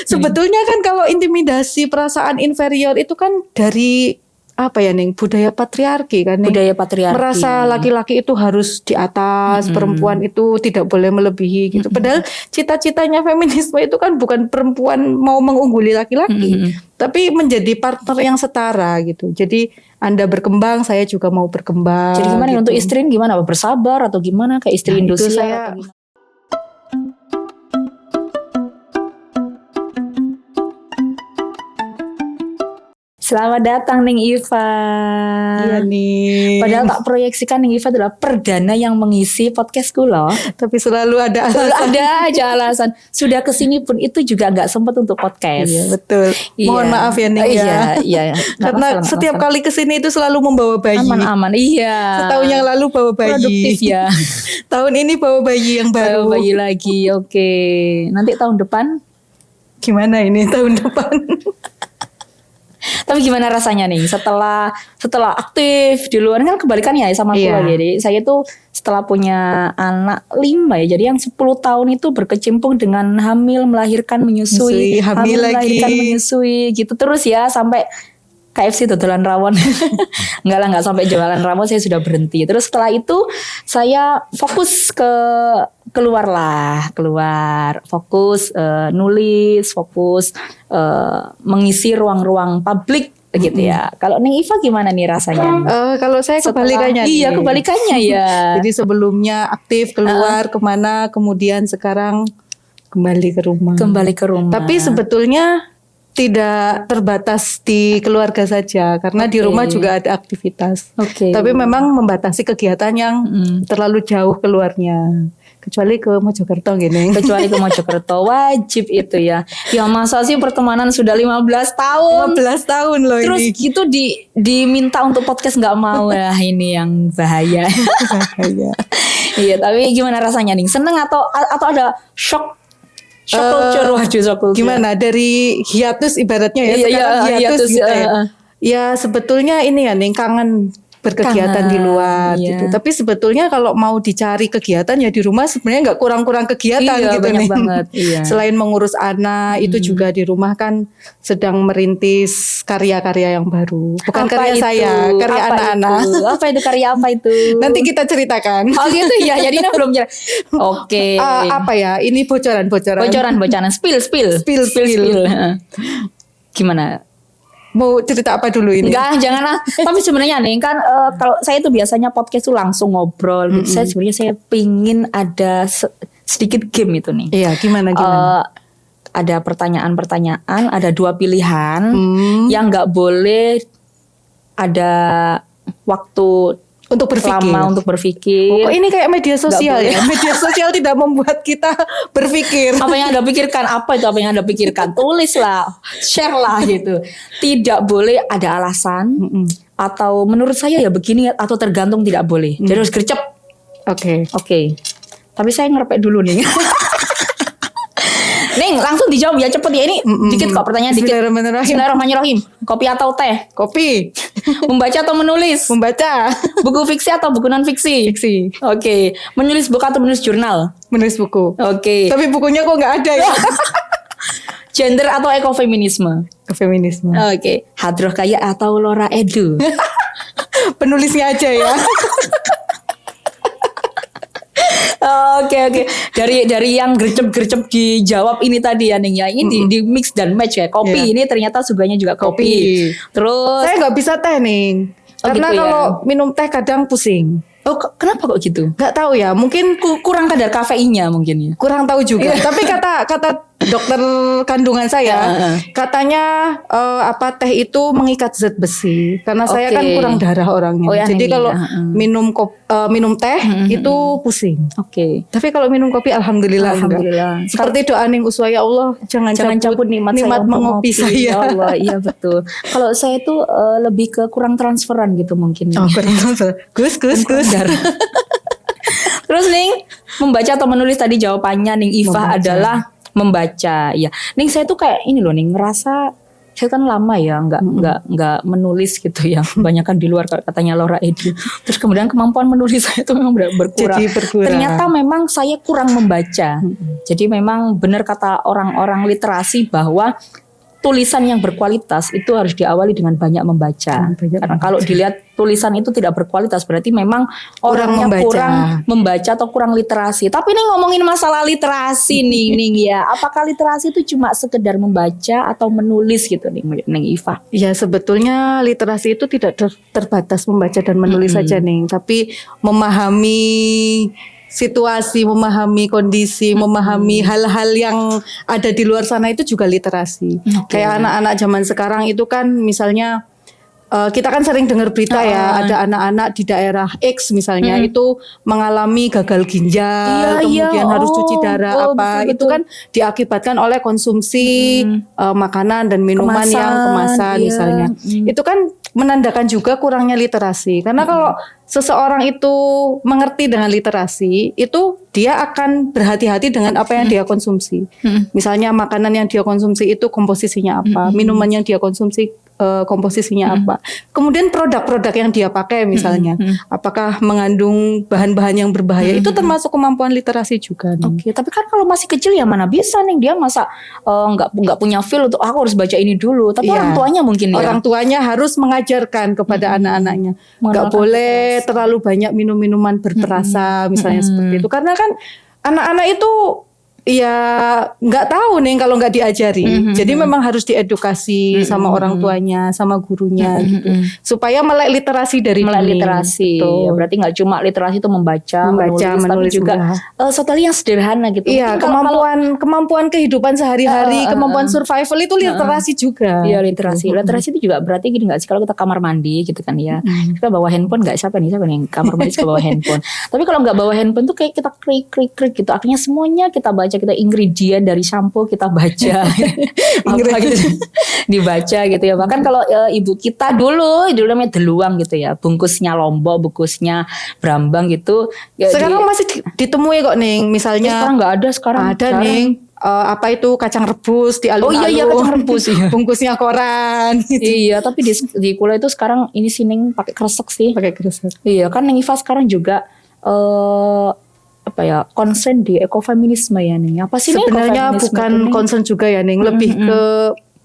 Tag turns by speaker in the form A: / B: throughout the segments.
A: Sebetulnya kan kalau intimidasi perasaan inferior itu kan dari apa ya Ning, budaya patriarki kan Ning.
B: Budaya patriarki.
A: Merasa laki-laki itu harus di atas, perempuan itu tidak boleh melebihi gitu. Padahal cita-citanya feminisme itu kan bukan perempuan mau mengungguli laki-laki, tapi menjadi partner yang setara gitu. Jadi Anda berkembang, saya juga mau berkembang.
B: Jadi gimana
A: gitu.
B: untuk istri gimana? Bersabar atau gimana? Kayak istri Indonesia
A: saya
B: atau gimana? Selamat datang Ning Iva.
A: Iya nih.
B: Padahal tak proyeksikan Ning Iva adalah perdana yang mengisi podcastku loh.
A: Tapi selalu ada alasan.
B: Ada aja alasan. Sudah kesini pun itu juga nggak sempat untuk podcast.
A: Iya betul.
B: Iya.
A: Mohon maaf ya Ning ya.
B: Iya.
A: Karena setiap kali kesini itu selalu membawa bayi.
B: Aman. Iya.
A: Setahun yang lalu bawa bayi.
B: Produktif ya.
A: Tahun ini bawa bayi yang baru.
B: Bawa bayi lagi. Oke. Nanti tahun depan
A: gimana ini tahun depan?
B: Tapi gimana rasanya nih setelah aktif di luar kan kebalikannya ya sama aku lagi. Jadi saya tuh setelah punya anak 5 ya. Jadi yang 10 tahun itu berkecimpung dengan hamil, melahirkan, menyusui, hamil melahirkan, menyusui gitu terus ya sampai KFC dodolan rawon. Enggak sampai jualan rawon, saya sudah berhenti. Terus setelah itu saya fokus keluar, fokus nulis, fokus mengisi ruang-ruang publik gitu ya. Kalau Ning Iva gimana nih rasanya?
A: Kalau saya kebalikannya.
B: Iya, kebalikannya ya.
A: Jadi sebelumnya aktif keluar kemana, kemudian sekarang kembali ke rumah. Tapi sebetulnya tidak terbatas di keluarga saja, karena di rumah juga ada aktivitas. Tapi memang membatasi kegiatan yang terlalu jauh keluarnya. Kecuali ke Mojokerto gini.
B: Kecuali ke Mojokerto wajib itu ya. Ya masa sih pertemanan sudah 15 tahun.
A: 15 tahun loh.
B: Terus ini. Gitu diminta untuk podcast nggak mau ya, ini yang bahaya. Iya, tapi gimana rasanya nih? Seneng atau ada shock culture?
A: Gimana dari hiatus ibaratnya ya, sekarang hiatus gitu ya. Ya sebetulnya ini ya Ning, kangen berkegiatan di luar gitu. Tapi sebetulnya kalau mau dicari kegiatan ya di rumah sebenarnya nggak kurang-kurang kegiatan gitu nih. Selain mengurus anak, itu juga di rumah kan sedang merintis karya-karya yang baru. Bukan apa karya itu? Saya, karya anak-anak.
B: Apa itu karya apa itu?
A: Nanti kita ceritakan.
B: Oh gitu ya. Jadi belum cerita. Oke.
A: Apa ya? Ini bocoran. Spill. Gimana? Mau cerita apa dulu ini?
B: Enggak, janganlah. Tapi sebenarnya nih kan kalau saya itu biasanya podcast tuh langsung ngobrol. Saya pingin ada sedikit game itu nih.
A: Iya, gimana?
B: Ada pertanyaan-pertanyaan, ada 2 pilihan yang nggak boleh ada waktu
A: untuk berpikir.
B: Lama untuk berpikir.
A: Kok ini kayak media sosial ya? Media sosial tidak membuat kita berpikir.
B: Apa yang Anda pikirkan? Apa itu apa yang Anda pikirkan? Tulislah, share lah gitu. Tidak boleh ada alasan atau menurut saya ya begini atau tergantung, tidak boleh. Jadi harus gercep. Oke. Tapi saya ngerepek dulu nih. Ning, langsung dijawab ya cepet ya, ini dikit kok pertanyaan dikit. Bismillahirrahmanirrahim. Kopi atau teh?
A: Kopi.
B: Membaca atau menulis?
A: Membaca.
B: Buku fiksi atau buku non fiksi?
A: Fiksi.
B: Oke. Menulis buku atau menulis jurnal?
A: Menulis buku.
B: Oke.
A: Tapi bukunya kok nggak ada ya?
B: Gender atau ekofeminisme?
A: Feminisme.
B: Oke. Hadroh Kaya atau Lora Edu?
A: Penulisnya aja ya.
B: Oke. Dari yang gercep-gercep dijawab ini tadi ya Ning ya. Ini di mix dan match ya. Kopi ini ternyata suganya juga kopi. Terus
A: saya nggak bisa teh Ning. Karena gitu kalau minum teh kadang pusing.
B: Oh, kenapa kok gitu?
A: Gak tahu ya. Mungkin
B: kurang kadar kafeinnya mungkin ya.
A: Kurang tahu juga. Tapi kata dokter kandungan saya, katanya teh itu mengikat zat besi. Karena saya kan kurang darah orangnya. Jadi kalau minum teh itu pusing. Tapi kalau minum kopi alhamdulillah. Seperti doa Ning Uswa, ya Allah jangan cabut nikmat mengopi saya.
B: Ya Allah, iya betul. Kalau saya tuh lebih ke kurang transferan gitu mungkin.
A: Kurang transfer. Gus.
B: Terus Ning, membaca atau menulis tadi jawabannya Ning Iva adalah membaca. Ya, Ning saya tuh kayak ini loh Ning, ngerasa saya kan lama ya nggak menulis gitu ya, kebanyakan di luar katanya Laura Edi. Terus kemudian kemampuan menulis saya itu memang berkurang. Ternyata memang saya kurang membaca. Jadi memang benar kata orang-orang literasi bahwa tulisan yang berkualitas itu harus diawali dengan banyak membaca. Karena kalau dilihat tulisan itu tidak berkualitas berarti memang orangnya kurang membaca atau kurang literasi. Tapi ini ngomongin masalah literasi nih ya. Apakah literasi itu cuma sekedar membaca atau menulis gitu nih Neng Iva?
A: Ya sebetulnya literasi itu tidak terbatas membaca dan menulis saja Neng, tapi memahami situasi, memahami kondisi, memahami hal-hal yang ada di luar sana itu juga literasi. Kayak anak-anak zaman sekarang itu kan misalnya kita kan sering dengar berita ya, ada anak-anak di daerah X misalnya itu mengalami gagal ginjal, kemudian harus cuci darah betul. Itu kan diakibatkan oleh konsumsi makanan dan minuman yang kemasan misalnya. Itu kan menandakan juga kurangnya literasi. Karena kalau seseorang itu mengerti dengan literasi, itu dia akan berhati-hati dengan apa yang dia konsumsi. Misalnya makanan yang dia konsumsi itu komposisinya apa, minuman yang dia konsumsi komposisinya apa. Kemudian produk-produk yang dia pakai misalnya, apakah mengandung bahan-bahan yang berbahaya, itu termasuk kemampuan literasi juga.
B: Oke, tapi kan kalau masih kecil ya mana bisa nih dia masa nggak punya feel untuk aku harus baca ini dulu. Tapi orang tuanya mungkin ya.
A: Orang tuanya harus mengajarkan kepada anak-anaknya, nggak boleh terlalu banyak minum-minuman berperasa misalnya seperti itu. Karena kan anak-anak itu ya nggak tahu nih kalau nggak diajari. Jadi memang harus diedukasi sama orang tuanya, sama gurunya gitu. Supaya melek literasi dari
B: literasi. Ya, berarti nggak cuma literasi itu membaca menulis tapi juga satu hal yang sederhana gitu.
A: Iya, kemampuan kehidupan sehari-hari, kemampuan survival itu literasi juga.
B: Iya, literasi. Literasi itu juga berarti gini nggak sih, kalau kita kamar mandi gitu kan ya. Kita bawa handphone nggak, siapa nih yang kamar mandi suka bawa handphone. Tapi kalau nggak bawa handphone tuh kayak kita klik gitu. Akhirnya semuanya kita baca, kita ingredient dari shampoo kita baca apa gitu dibaca gitu ya. Bahkan kalau ibu kita dulu namanya deluang gitu ya, bungkusnya Lombok, bungkusnya Brambang gitu ya,
A: sekarang masih ditemui kok Ning, misalnya
B: sekarang nggak ada. Sekarang
A: ada Ning, apa itu kacang rebus di alun-alun.
B: Oh iya kacang rebus iya.
A: Bungkusnya koran gitu.
B: Iya, tapi di Kula itu sekarang ini Ning pakai kresek sih.
A: Pakai kresek.
B: Iya, kan Neng Iva sekarang juga apa ya, concern di ekofeminisme ya Ning. Apa sih
A: sebenarnya bukan concern juga ya Ning, lebih ke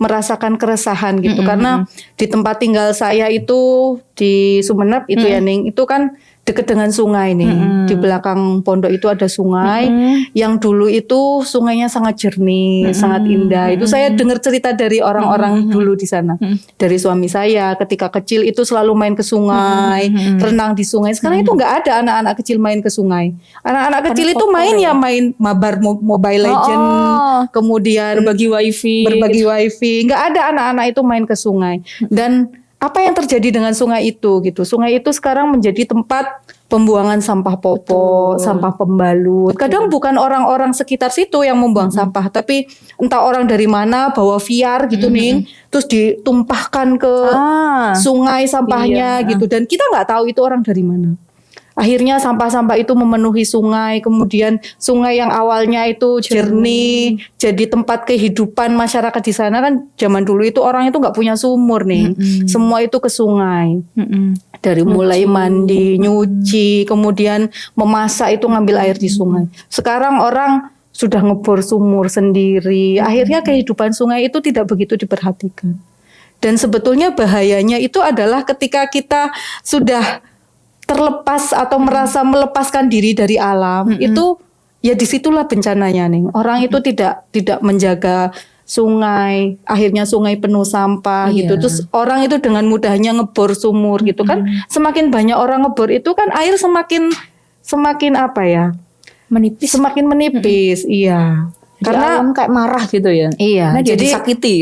A: merasakan keresahan gitu. Karena di tempat tinggal saya itu di Sumeneb itu ya Ning, itu kan dekat dengan sungai nih. Di belakang pondok itu ada sungai yang dulu itu sungainya sangat jernih, sangat indah. Itu saya dengar cerita dari orang-orang dulu di sana. Dari suami saya ketika kecil itu selalu main ke sungai, renang di sungai. Sekarang itu nggak ada anak-anak kecil main ke sungai. Anak-anak kecil itu main ya main mabar Mobile Legend, kemudian berbagi wifi. Nggak ada anak-anak itu main ke sungai. Dan apa yang terjadi dengan sungai itu gitu? Sungai itu sekarang menjadi tempat pembuangan sampah popok, sampah pembalut. Kadang bukan orang-orang sekitar situ yang membuang sampah, tapi entah orang dari mana bawa VR gitu Ning, terus ditumpahkan ke sungai sampahnya gitu. Dan kita nggak tahu itu orang dari mana. Akhirnya sampah-sampah itu memenuhi sungai, kemudian sungai yang awalnya itu jernih, jadi tempat kehidupan masyarakat di sana. Kan zaman dulu itu orang itu nggak punya sumur nih, semua itu ke sungai. Dari mulai mandi, nyuci, kemudian memasak itu ngambil air di sungai. Sekarang orang sudah ngebor sumur sendiri, akhirnya kehidupan sungai itu tidak begitu diperhatikan. Dan sebetulnya bahayanya itu adalah ketika kita sudah terlepas atau merasa melepaskan diri dari alam, itu ya disitulah bencananya nih. Orang itu tidak menjaga sungai, akhirnya sungai penuh sampah gitu. Terus orang itu dengan mudahnya ngebor sumur gitu kan. Semakin banyak orang ngebor itu kan air semakin apa ya?
B: Menipis.
A: Semakin menipis, iya.
B: Karena alam kayak marah gitu ya.
A: Iya,
B: jadi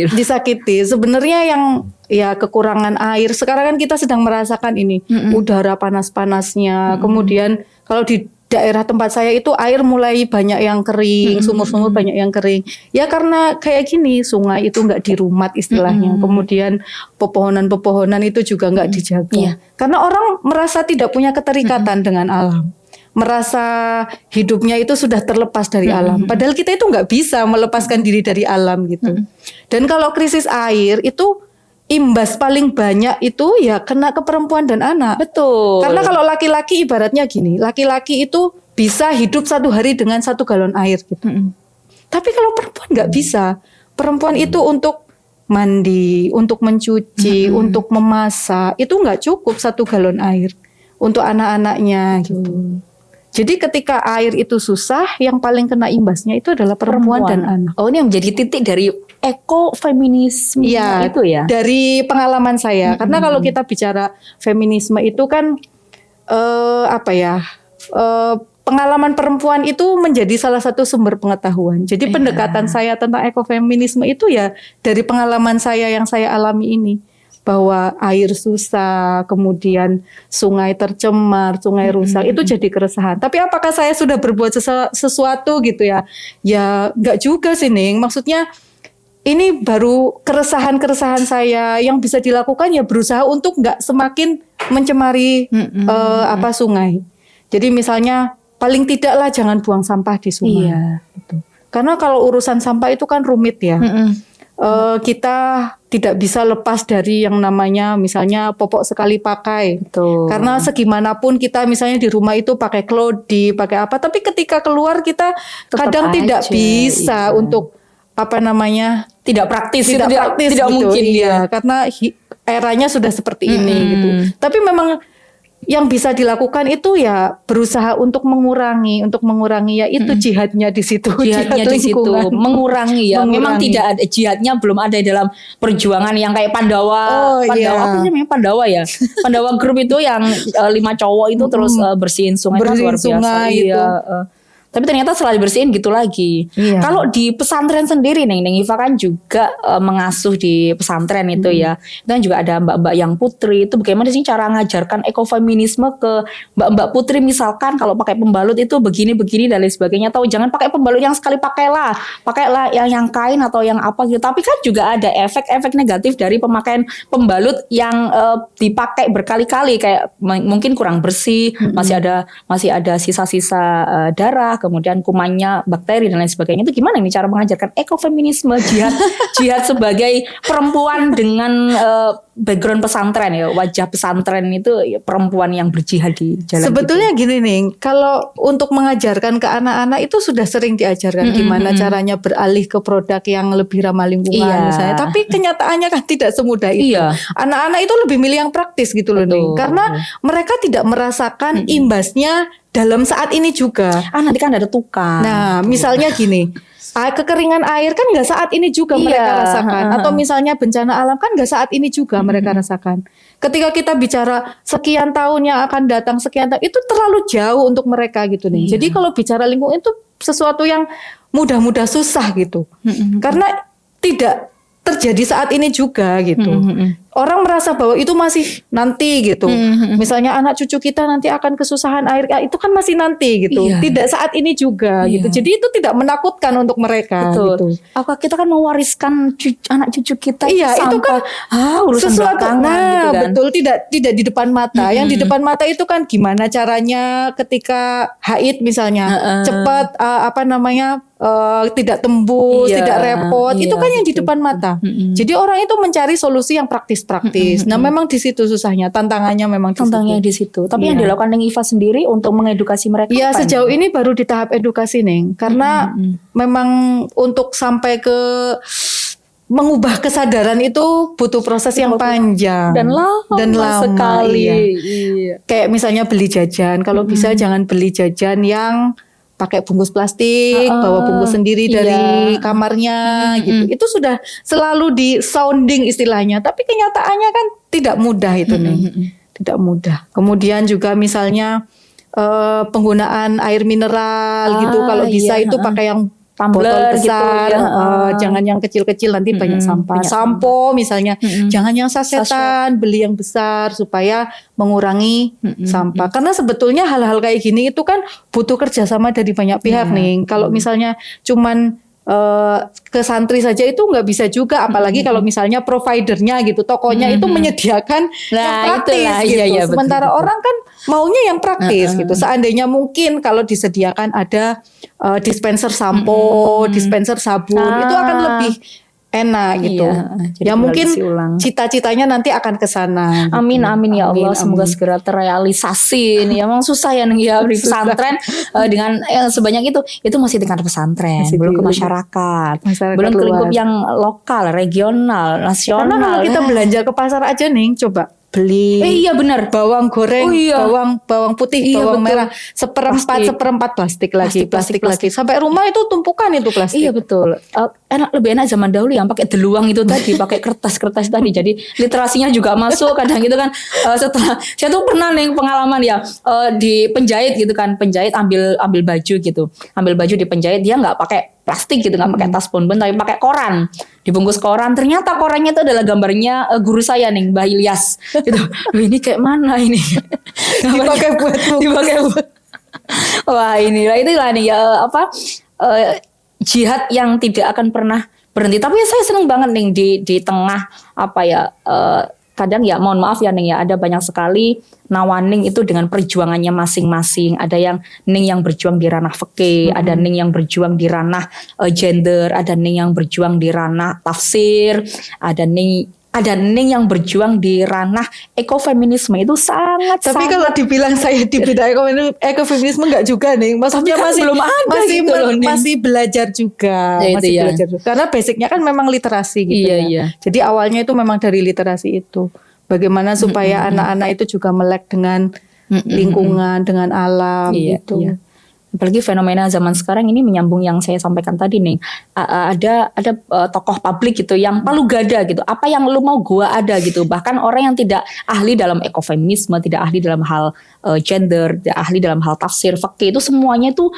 A: disakiti. Sebenarnya yang ya kekurangan air. Sekarang kan kita sedang merasakan ini udara panas-panasnya. Kemudian kalau di daerah tempat saya itu air mulai banyak yang kering, sumur-sumur banyak yang kering. Ya karena kayak gini, sungai itu nggak dirumat istilahnya. Kemudian pepohonan-pepohonan itu juga nggak dijaga. Karena orang merasa tidak punya keterikatan dengan alam. merasa hidupnya itu sudah terlepas dari alam. Padahal kita itu nggak bisa melepaskan diri dari alam gitu. Dan kalau krisis air itu imbas paling banyak itu ya kena ke perempuan dan anak.
B: Betul.
A: Karena kalau laki-laki ibaratnya gini, laki-laki itu bisa hidup 1 hari dengan 1 galon air gitu. Tapi kalau perempuan nggak bisa. Perempuan itu untuk mandi, untuk mencuci, untuk memasak, itu nggak cukup 1 galon air untuk anak-anaknya gitu. Jadi ketika air itu susah, yang paling kena imbasnya itu adalah perempuan dan anak.
B: Oh, ini yang menjadi titik dari ekofeminisme itu ya?
A: Dari pengalaman saya. Karena kalau kita bicara feminisme itu kan pengalaman perempuan itu menjadi salah satu sumber pengetahuan. Jadi pendekatan saya tentang ekofeminisme itu ya dari pengalaman saya yang saya alami ini. Bahwa air susah, kemudian sungai tercemar, sungai rusak, itu jadi keresahan. Tapi apakah saya sudah berbuat sesuatu gitu ya? Ya enggak juga sih Ning. Maksudnya ini baru keresahan-keresahan saya yang bisa dilakukan ya berusaha untuk enggak semakin mencemari sungai. Jadi misalnya paling tidaklah jangan buang sampah di sungai.
B: Iya.
A: Gitu. Karena kalau urusan sampah itu kan rumit ya. Kita tidak bisa lepas dari yang namanya misalnya popok sekali pakai.
B: Betul.
A: Karena segimanapun kita misalnya di rumah itu pakai klodi, pakai apa, tapi ketika keluar kita kadang tidak bisa untuk
B: tidak praktis,
A: tidak
B: gitu, mungkin
A: ya. Karena eranya sudah seperti ini gitu. Tapi memang yang bisa dilakukan itu ya berusaha untuk mengurangi ya itu jihadnya di situ.
B: Jihadnya di situ mengurangi ya. Memang tidak ada jihadnya, belum ada dalam perjuangan yang kayak Pandawa. Apa namanya Pandawa ya? Pandawa Group itu yang 5 cowok itu terus bersihin sungai, luar biasa. Iya. Tapi ternyata setelah dibersihin gitu lagi. Iya. Kalau di pesantren sendiri Neng Iva kan juga mengasuh di pesantren itu ya. Dan juga ada mbak-mbak yang putri. Itu bagaimana sih cara ngajarkan ekofeminisme ke mbak-mbak putri, misalkan kalau pakai pembalut itu begini-begini dan lain sebagainya. Atau jangan pakai pembalut yang sekali pakailah yang kain atau yang apa gitu. Tapi kan juga ada efek-efek negatif dari pemakaian pembalut yang dipakai berkali-kali, kayak mungkin kurang bersih, masih ada sisa-sisa darah, kemudian kumannya bakteri dan lain sebagainya. Itu gimana nih cara mengajarkan ekofeminisme, jihad sebagai perempuan dengan background pesantren ya, wajah pesantren itu perempuan yang berjihad di jalan.
A: Sebetulnya gini nih, kalau untuk mengajarkan ke anak-anak itu sudah sering diajarkan gimana caranya beralih ke produk yang lebih ramah lingkungan misalnya. Tapi kenyataannya kan tidak semudah itu. Anak-anak itu lebih milih yang praktis gitu loh nih, karena mereka tidak merasakan imbasnya dalam saat ini juga.
B: Nanti kan ada tukang.
A: Nah, misalnya gini, kekeringan air kan nggak saat ini juga mereka rasakan. Atau misalnya bencana alam kan nggak saat ini juga mereka rasakan. Ketika kita bicara sekian tahun yang akan datang, sekian tahun, itu terlalu jauh untuk mereka gitu nih. Jadi kalau bicara lingkungan itu sesuatu yang mudah-mudah susah gitu. Karena tidak terjadi saat ini juga gitu. Orang merasa bahwa itu masih nanti gitu. Misalnya anak cucu kita nanti akan kesusahan air, itu kan masih nanti gitu. Tidak saat ini juga gitu. Jadi itu tidak menakutkan untuk mereka. Gitu.
B: Apa kita kan mewariskan anak cucu kita?
A: Itu kan
B: urusan
A: sesuatu.
B: Gitu kan.
A: Betul, tidak di depan mata. Yang di depan mata itu kan gimana caranya ketika haid misalnya cepat tidak tembus, tidak repot. Itu kan yang di depan mata. Jadi orang itu mencari solusi yang praktis. Nah, memang di situ susahnya, tantangannya memang
B: di situ. Tapi yang dilakukan Neng Iva sendiri untuk mengedukasi mereka?
A: Ya, sejauh ini baru di tahap edukasi, Neng. Karena memang untuk sampai ke mengubah kesadaran itu butuh proses yang panjang
B: dan lama sekali.
A: Kayak misalnya beli jajan, kalau bisa jangan beli jajan yang pakai bungkus plastik, bawa bungkus sendiri dari kamarnya gitu. Itu sudah selalu di sounding istilahnya, tapi kenyataannya kan tidak mudah itu nih. Tidak mudah. Kemudian juga misalnya penggunaan air mineral gitu, kalau bisa itu pakai yang tumbler besar, gitu, jangan yang kecil-kecil nanti banyak sampah. Sampo misalnya, jangan yang sasetan, beli yang besar supaya mengurangi sampah. Karena sebetulnya hal-hal kayak gini itu kan butuh kerjasama dari banyak pihak nih. Kalau misalnya cuman ke santri saja itu nggak bisa juga, apalagi kalau misalnya providernya gitu, tokonya itu menyediakan yang praktis
B: itulah,
A: gitu.
B: iya,
A: Sementara
B: betul.
A: orang kan maunya yang praktis gitu. Seandainya mungkin kalau disediakan ada dispenser sampo, dispenser sabun, itu akan lebih enak gitu.
B: Jadi
A: Ya mungkin
B: diisi ulang.
A: cita-citanya nanti akan ke sana. Gitu.
B: Amin amin ya Allah, semoga
A: amin.
B: segera terrealisasi. Ini emang susah ya nih ya di pesantren dengan sebanyak itu masih tingkat pesantren,
A: Masih
B: belum ke
A: di
B: masyarakat,
A: masyarakat
B: belum ke lingkup
A: luas.
B: yang lokal, regional, nasional.
A: Karena kalau kita belanja ke pasar aja nih, coba beli
B: iya benar.
A: bawang goreng,
B: Oh, iya.
A: bawang putih,
B: Iya,
A: bawang
B: betul.
A: merah, seperempat plastik lagi, plastik lagi. Sampai rumah itu tumpukan itu plastik.
B: Iya betul. Lebih enak zaman dahulu yang pakai deluang itu tadi, pakai kertas-kertas tadi. Jadi literasinya juga masuk. Kadang gitu kan. Setelah saya tuh pernah nih pengalaman ya di penjahit gitu kan, penjahit ambil baju gitu, ambil baju di penjahit, dia nggak pakai plastik gitu, nggak pakai tas bonbon, tapi pakai koran, dibungkus koran. Ternyata korannya itu adalah gambarnya guru saya nih, Mbah Ilyas. Gitu. Ini kayak mana ini?
A: Dipakai buat
B: Wah inilah itulah nih ya jihad yang tidak akan pernah berhenti. Tapi saya seneng banget nih di tengah kadang ya mohon maaf ya nih ya, ada banyak sekali nawaning itu dengan perjuangannya masing-masing. Ada yang ning yang berjuang di ranah fikih, ada ning yang berjuang di ranah gender, ada ning yang berjuang di ranah tafsir, ada ning yang berjuang di ranah ekofeminisme. Itu sangat.
A: Tapi kalau dibilang saya di bidang ekofeminisme enggak juga nih. Maksudnya
B: kan
A: masih
B: belum ada gitu loh, Ning.
A: masih belajar juga,
B: Ya,
A: masih
B: ya.
A: belajar juga. Karena basicnya kan memang literasi gitu
B: Iya,
A: ya.
B: iya.
A: Jadi awalnya itu memang dari literasi itu. Bagaimana supaya anak-anak itu juga melek dengan lingkungan, dengan alam gitu.
B: Iya. Apalagi fenomena zaman sekarang ini menyambung yang saya sampaikan tadi nih. Ada tokoh publik gitu yang palu gada gitu. Apa yang lu mau gua ada gitu. Bahkan orang yang tidak ahli dalam ekofeminisme, tidak ahli dalam hal gender, tidak ahli dalam hal tafsir, fikih, itu semuanya itu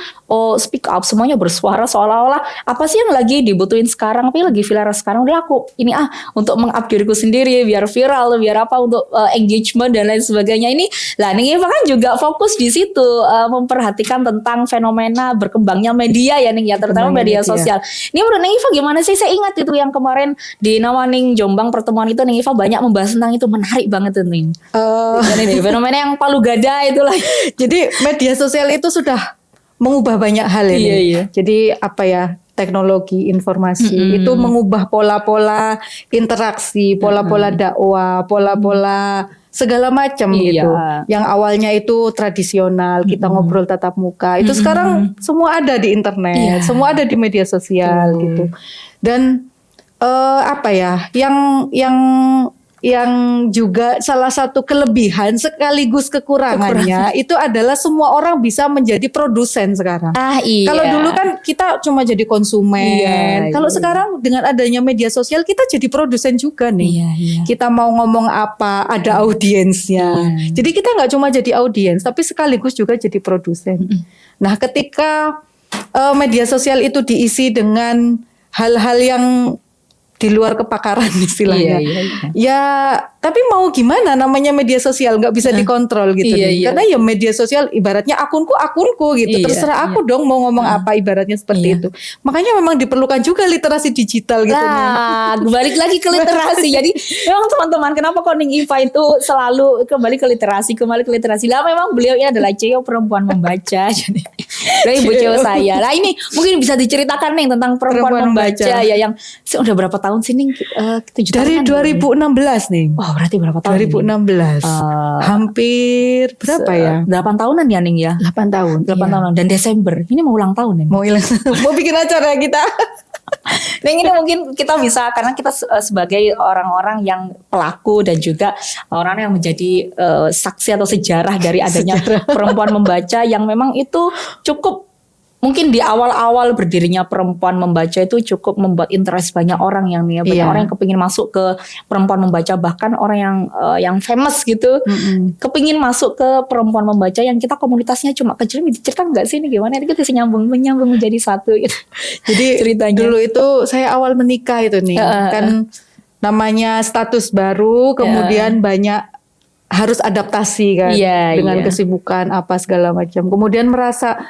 B: speak up, semuanya bersuara seolah-olah apa sih yang lagi dibutuhin sekarang, apa yang lagi viral sekarang, udah aku ini untuk meng-up diriku sendiri biar viral, biar apa, untuk engagement dan lain sebagainya. Ini lah nih kan juga fokus di situ, memperhatikan tentang fenomena berkembangnya media ya nih ya, terutama media sosial. Ini menurut Neng Iva gimana sih? Saya ingat itu yang kemarin di Nawaning Jombang pertemuan itu Neng Iva banyak membahas tentang itu, menarik banget tuh Neng. Ini fenomena yang palu gada itulah.
A: Jadi media sosial itu sudah mengubah banyak hal ya.
B: Iya.
A: Jadi apa ya, teknologi informasi itu mengubah pola-pola interaksi, pola-pola dakwah, pola-pola segala macam gitu. Yang awalnya itu tradisional, kita ngobrol tatap muka, itu sekarang semua ada di internet, semua ada di media sosial gitu. Dan yang juga salah satu kelebihan sekaligus kekurangannya itu adalah semua orang bisa menjadi produsen sekarang.
B: Iya.
A: Kalau dulu kan kita cuma jadi konsumen. Kalau sekarang dengan adanya media sosial kita jadi produsen juga nih. Kita mau ngomong apa, ada audiensnya. Jadi kita nggak cuma jadi audiens, tapi sekaligus juga jadi produsen. Nah, ketika media sosial itu diisi dengan hal-hal yang di luar kepakaran istilahnya. Ya, tapi mau gimana, namanya media sosial nggak bisa dikontrol gitu. Karena ya media sosial ibaratnya akunku gitu. Terserah aku dong mau ngomong apa, ibaratnya seperti itu. Makanya memang diperlukan juga literasi digital gitu.
B: Nah, balik lagi ke literasi. Jadi memang teman-teman, kenapa kok Ning Iva itu selalu kembali ke literasi. Lah memang beliau ini adalah CEO perempuan membaca. Jadi ibu CEO saya. Nah ini mungkin bisa diceritakan nih tentang perempuan membaca ya, yang udah berapa tahun sih Ning?
A: Dari 2016 nih.
B: Oh berarti berapa tahun?
A: 2016. Hampir berapa ya?
B: 8 tahunan ya Ning ya?
A: 8 tahun.
B: 8 tahunan. Dan Desember ini mau ulang tahun ya?
A: Mau bikin acara kita.
B: Nah ini mungkin kita bisa, karena kita sebagai orang-orang yang pelaku dan juga orang yang menjadi saksi atau sejarah dari adanya perempuan membaca, yang memang itu cukup, mungkin di awal-awal berdirinya perempuan membaca itu cukup membuat interest banyak orang yang banyak orang yang kepingin masuk ke perempuan membaca, bahkan orang yang famous gitu kepingin masuk ke perempuan membaca yang kita komunitasnya cuma kecil. Cerita nggak sih ini gimana? Kita bisa menyambung menjadi satu gitu. Jadi ceritanya
A: dulu itu saya awal menikah itu nih kan namanya status baru, kemudian banyak harus adaptasi kan dengan kesibukan apa segala macam. Kemudian merasa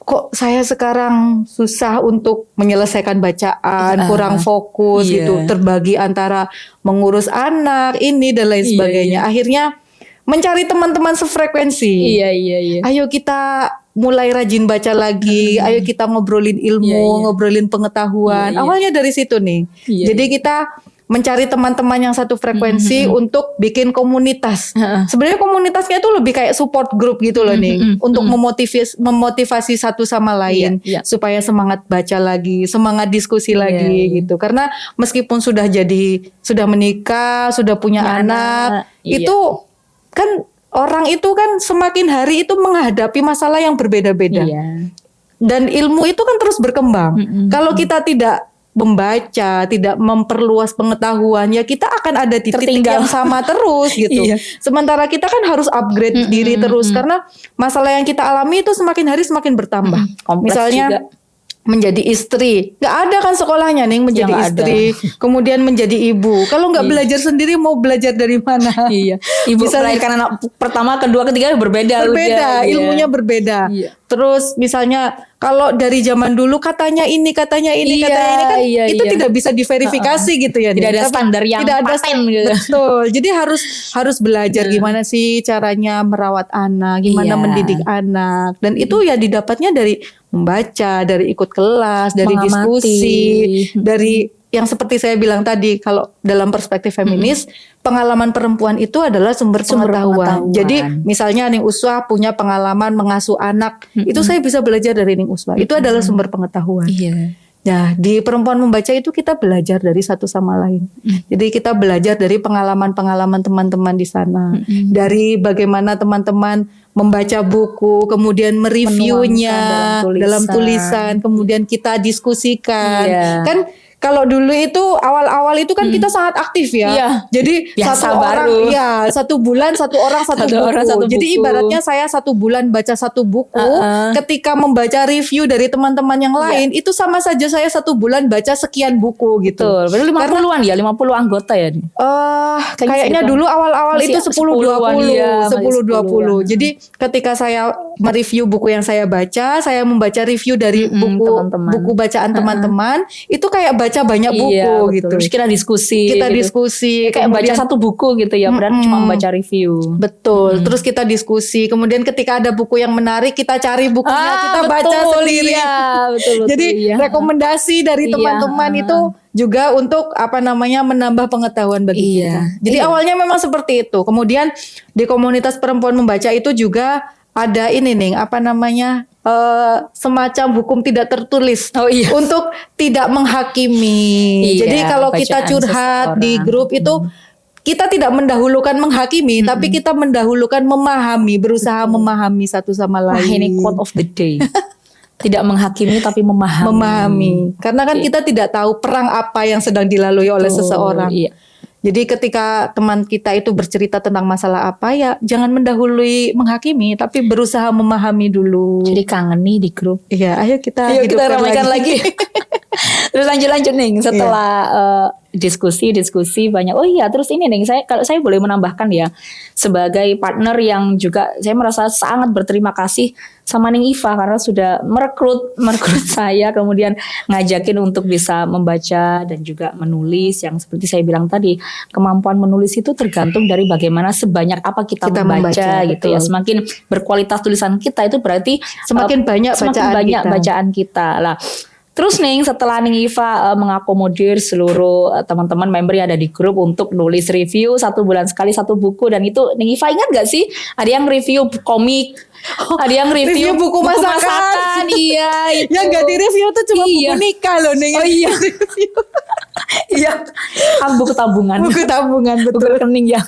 A: kok saya sekarang susah untuk menyelesaikan bacaan, kurang fokus gitu, terbagi antara mengurus anak ini dan lain sebagainya. Akhirnya mencari teman-teman sefrekuensi. Ayo kita mulai rajin baca lagi, ayo kita ngobrolin ilmu, ngobrolin pengetahuan. Awalnya dari situ nih. Jadi kita mencari teman-teman yang satu frekuensi untuk bikin komunitas. Sebenarnya komunitasnya itu lebih kayak support group gitu loh nih, untuk memotivasi satu sama lain supaya semangat baca lagi, semangat diskusi lagi gitu. Karena meskipun sudah menikah, sudah punya anak, itu kan orang itu kan semakin hari itu menghadapi masalah yang berbeda-beda. Dan ilmu itu kan terus berkembang. Kalau kita tidak membaca, tidak memperluas pengetahuan, ya kita akan ada di titik yang sama terus gitu. Sementara kita kan harus upgrade diri terus karena masalah yang kita alami itu semakin hari semakin bertambah. Misalnya juga menjadi istri, nggak ada kan sekolahnya nih menjadi istri, kemudian menjadi ibu. Kalau nggak belajar sendiri mau belajar dari mana?
B: Ibu melahirkan anak pertama, kedua, ketiga berbeda,
A: ilmunya berbeda. Terus misalnya kalau dari zaman dulu katanya ini kan itu tidak bisa diverifikasi gitu ya.
B: Tidak ada standar yang paten gitu.
A: Betul. Jadi harus belajar gimana sih caranya merawat anak, gimana mendidik anak, dan itu ya didapatnya dari membaca, dari ikut kelas, dari diskusi, dari yang seperti saya bilang tadi, kalau dalam perspektif feminis, pengalaman perempuan itu adalah sumber pengetahuan. Jadi misalnya Ning Uswah punya pengalaman mengasuh anak, itu saya bisa belajar dari Ning Uswah. Itu adalah sumber pengetahuan. Nah, di perempuan membaca itu kita belajar dari satu sama lain. Jadi kita belajar dari pengalaman-pengalaman teman-teman di sana, dari bagaimana teman-teman membaca buku, kemudian mereviewnya dalam tulisan, kemudian kita diskusikan. Kan kalau dulu itu awal-awal itu kan kita sangat aktif ya. Jadi satu bulan satu orang satu buku. Jadi ibaratnya saya 1 bulan baca 1 buku, ketika membaca review dari teman-teman yang lain itu sama saja saya 1 bulan baca sekian buku gitu.
B: Betul. 50-an ya, 50 anggota ya.
A: Kayaknya dulu awal-awal itu 10-20. Jadi ketika saya mereview buku yang saya baca, saya membaca review dari buku bacaan teman-teman, itu kayak baca banyak buku gitu.
B: Terus kita diskusi. Kayak baca 1 buku gitu ya, berarti cuma membaca review.
A: Betul. Terus kita diskusi. Kemudian ketika ada buku yang menarik, kita cari bukunya, kita baca sendiri. Jadi rekomendasi dari teman-teman itu juga untuk menambah pengetahuan bagi kita. Jadi awalnya memang seperti itu. Kemudian di komunitas perempuan membaca itu juga ada ini nih semacam hukum tidak tertulis untuk tidak menghakimi. Jadi kalau kita curhat di grup itu kita tidak mendahulukan menghakimi, tapi kita mendahulukan memahami, berusaha memahami satu sama lain.
B: Wah, ini quote of the day. Tidak menghakimi tapi memahami.
A: Karena kan kita tidak tahu perang apa yang sedang dilalui oleh seseorang. Jadi ketika teman kita itu bercerita tentang masalah apa, ya jangan mendahului menghakimi, tapi berusaha memahami dulu.
B: Jadi kangen nih di grup.
A: Ayo kita
B: ramaikan lagi. Terus lanjut nih setelah diskusi banyak. Terus ini nih kalau saya boleh menambahkan ya, sebagai partner yang juga saya merasa sangat berterima kasih sama Ning Iva karena sudah merekrut saya, kemudian ngajakin untuk bisa membaca dan juga menulis. Yang seperti saya bilang tadi, kemampuan menulis itu tergantung dari bagaimana sebanyak apa kita membaca gitu ya. Semakin berkualitas tulisan kita itu berarti semakin banyak bacaan kita lah. Terus nih setelah Ning Iva mengakomodir seluruh teman-teman member yang ada di grup untuk nulis review 1 bulan sekali 1 buku, dan itu Ning Iva ingat gak sih ada yang review komik, ada yang review buku masakan. Itu.
A: Yang gak di review tuh cuma buku nikah loh Ning.
B: Buku tabungan betul, buku rekening ya.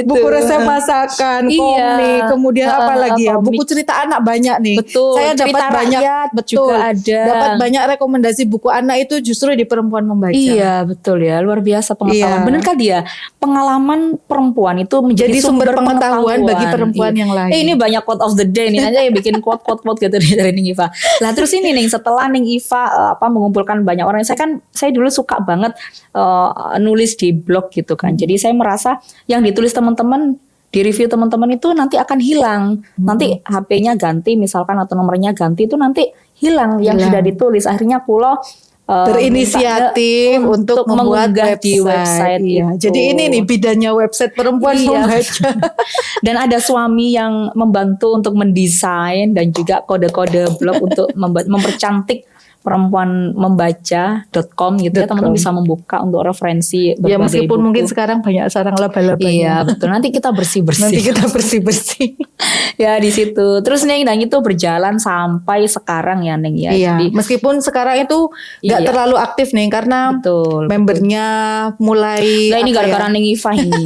A: Buku resep masakan, komik, kemudian apa lagi ya? Buku cerita anak banyak nih.
B: Betul.
A: Saya dapat banyak
B: juga ada.
A: Dapat banyak rekomendasi buku anak itu justru di perempuan membaca.
B: Iya, betul ya. Luar biasa pengetahuan. Benar kan dia? Pengalaman perempuan itu menjadi
A: sumber pengetahuan bagi perempuan yang lain.
B: Ini banyak quote of the day nih. Nanti bikin quote gitu dari Ning Iva. Lah terus ini nih setelah Ning Iva mengumpulkan banyak orang. Saya dulu suka banget nulis di blog gitu kan. Jadi saya merasa yang ditulis teman-teman di review teman-teman itu nanti akan hilang. Nanti HP-nya ganti misalkan atau nomornya ganti itu nanti hilang yang sudah ditulis. Akhirnya Kulo
A: berinisiatif untuk membuat
B: di website
A: iya.
B: itu.
A: Jadi ini nih bidannya website perempuan membaca.
B: Dan ada suami yang membantu untuk mendesain dan juga kode-kode blog untuk mempercantik perempuan membaca.com gitu ya, teman-teman bisa membuka untuk referensi
A: ya meskipun buku. Mungkin sekarang banyak sarang laba-labanya.
B: Iya betul, nanti kita bersih-bersih.
A: Nanti kita bersih-bersih.
B: Ya di situ. Terus Neng dan itu berjalan sampai sekarang ya Neng ya.
A: Iya. Jadi, meskipun sekarang itu nggak terlalu aktif nih karena membernya mulai.
B: Nah ini gara-gara Neng Iva ini.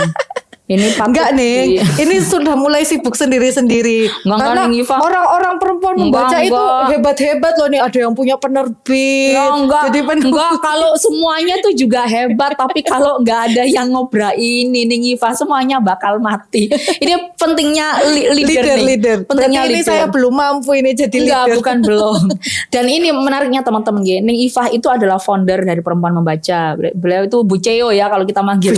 B: Ini
A: enggak nih, ini sudah mulai sibuk sendiri-sendiri. Karena orang-orang perempuan membaca itu hebat-hebat loh nih. Ada yang punya penerbit.
B: Jadi enggak, kalau semuanya tuh juga hebat. Tapi kalau enggak ada yang ngobrain ini Iva, semuanya bakal mati. Ini pentingnya leader.
A: Pentingnya ini saya belum mampu ini jadi
B: leader.
A: Enggak,
B: bukan belum. Dan ini menariknya teman-teman, Ning Iva itu adalah founder dari Perempuan Membaca. Beliau itu Bu Ceo ya kalau kita manggil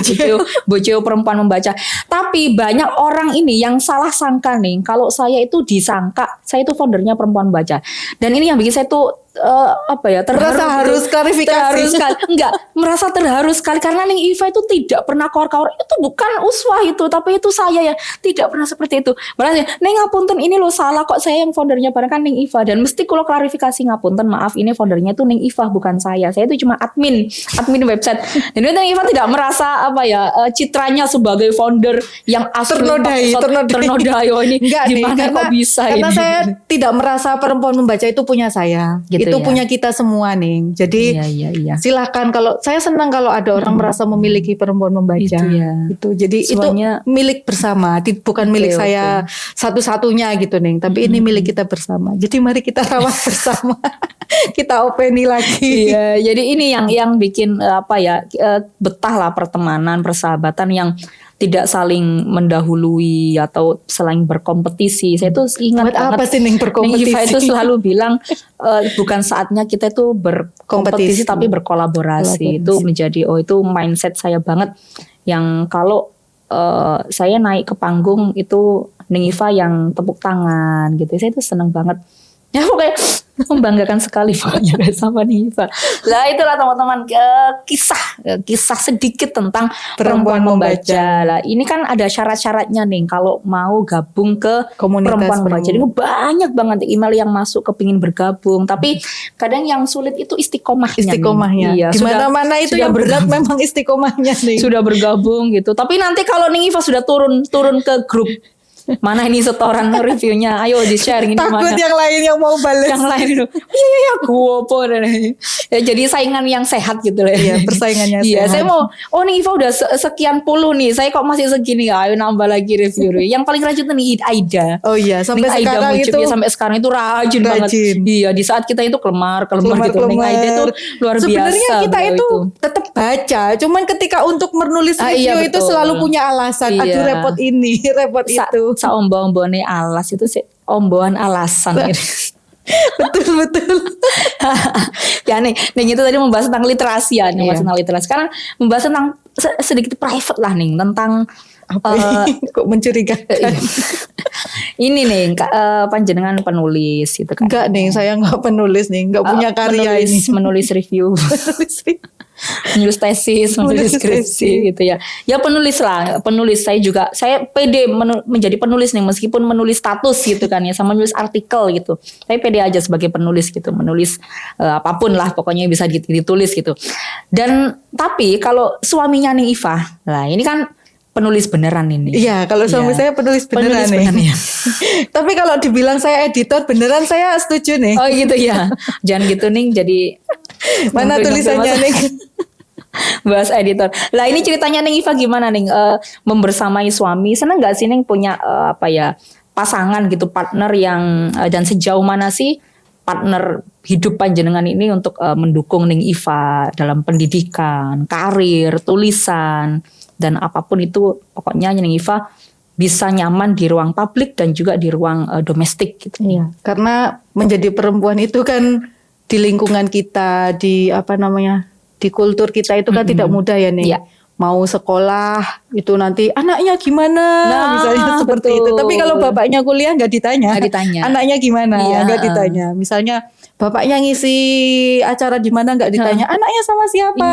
B: Bu Ceo Perempuan Membaca. Tapi banyak orang ini yang salah sangka nih kalau saya itu disangka saya itu foundernya Perempuan Membaca. Dan ini yang bikin saya tuh terharu,
A: harus klarifikasi.
B: Merasa terharu sekali karena Ning Iva itu tidak pernah kaur-kaur. Itu bukan uswah itu, tapi itu saya yang tidak pernah seperti itu. Berarti Neng ngapunten ini loh salah kok, saya yang foundernya bareng kan Ning Iva. Dan mesti kalau klarifikasi ngapunten, maaf ini foundernya itu Ning Iva bukan saya. Saya itu cuma admin website. Dan itu Ning Iva tidak merasa citranya sebagai founder yang asli ternodai. Ini gimana kok bisa
A: karena
B: ini?
A: Saya tidak merasa Perempuan Membaca itu punya saya. Gitu itu ya? Punya kita semua nih. Jadi silahkan, kalau saya senang kalau ada orang merasa memiliki Perempuan Membaca. Itu jadi semuanya, itu milik bersama, bukan milik saya satu-satunya gitu nih. Tapi ini milik kita bersama. Jadi mari kita rawat bersama. Kita openi lagi.
B: Iya, jadi ini yang bikin betah lah pertemanan, persahabatan yang tidak saling mendahului atau saling berkompetisi. Saya tuh ingat
A: banget. Apa sih Ning berkompetisi?
B: Ning Iva itu selalu bilang bukan saatnya kita itu berkompetisi tapi berkolaborasi. Itu menjadi itu mindset saya banget. Yang kalau saya naik ke panggung itu Ning Iva yang tepuk tangan gitu. Saya tuh seneng banget. Ya pokoknya membanggakan sekali pokoknya sama Ning Iva. Lah itulah teman-teman kisah sedikit tentang Perempuan Membaca. Lah ini kan ada syarat-syaratnya nih kalau mau gabung ke Perempuan Membaca. Jadi banyak banget email yang masuk kepingin bergabung, tapi kadang yang sulit itu istiqomahnya.
A: Iya, di mana-mana itu yang berat memang istiqomahnya nih.
B: Sudah bergabung gitu. Tapi nanti kalau Ning Iva sudah turun ke grup, mana ini setoran reviewnya, ayo di share gini.
A: Takut yang lain yang mau balas.
B: Yang lain itu gue apa ya, jadi saingan yang sehat gitu lah.
A: Iya, persaingannya
B: sehat. Iya, saya mau Ning Iva udah sekian puluh nih, saya kok masih segini, ayo nambah lagi review. Yang paling rajin tuh nih Aida.
A: Oh iya, sampai
B: Ning
A: sekarang
B: Aida itu sampai sekarang itu rajin banget. Iya, di saat kita itu kelemar gitu. Ning Aida itu luar biasa.
A: Sebenarnya kita itu tetap baca, cuman ketika untuk menulis review itu selalu punya alasan. Aduh repot ini, repot itu.
B: Ombong-ombone alas itu ombongan alasan gitu.
A: Betul.
B: Ya nih itu tadi membahas tentang literasi ya, tentang literasi. Sekarang membahas tentang sedikit private lah nih tentang
A: apa kok mencurigakan.
B: Ini nih panjenengan penulis gitu kan.
A: Enggak nih, saya enggak penulis nih, enggak punya karya
B: menulis review. Menulis tesis, menulis skripsi gitu ya. Ya penulis saya juga. Saya pede menjadi penulis nih meskipun menulis status gitu kan ya, sama menulis artikel gitu. Saya pede aja sebagai penulis gitu, menulis apapun lah pokoknya bisa ditulis gitu. Dan tapi kalau suaminya Ning Iva, lah ini kan penulis beneran ini.
A: Iya, kalau suami saya penulis beneran nih. Tapi kalau dibilang saya editor beneran, saya setuju nih.
B: Oh gitu ya. Jangan gitu Ning, jadi
A: mana tulisannya Ning?
B: Bahas editor. Lah ini ceritanya Ning Iva gimana Ning? Membersamai suami. Senang gak sih Ning punya pasangan gitu, partner yang dan sejauh mana sih partner hidup panjenengan ini untuk mendukung Ning Iva dalam pendidikan, karir, tulisan, dan apapun itu pokoknya Ning Iva bisa nyaman di ruang publik dan juga di ruang domestik gitu.
A: Iya, karena menjadi perempuan itu kan di lingkungan kita, di di kultur kita itu kan tidak mudah ya nih. Iya. mau sekolah itu nanti anaknya gimana, misalnya seperti
B: betul.
A: itu. Tapi kalau bapaknya kuliah nggak ditanya, anaknya gimana, nggak ditanya. Misalnya bapaknya ngisi acara di mana nggak ditanya, anaknya sama siapa.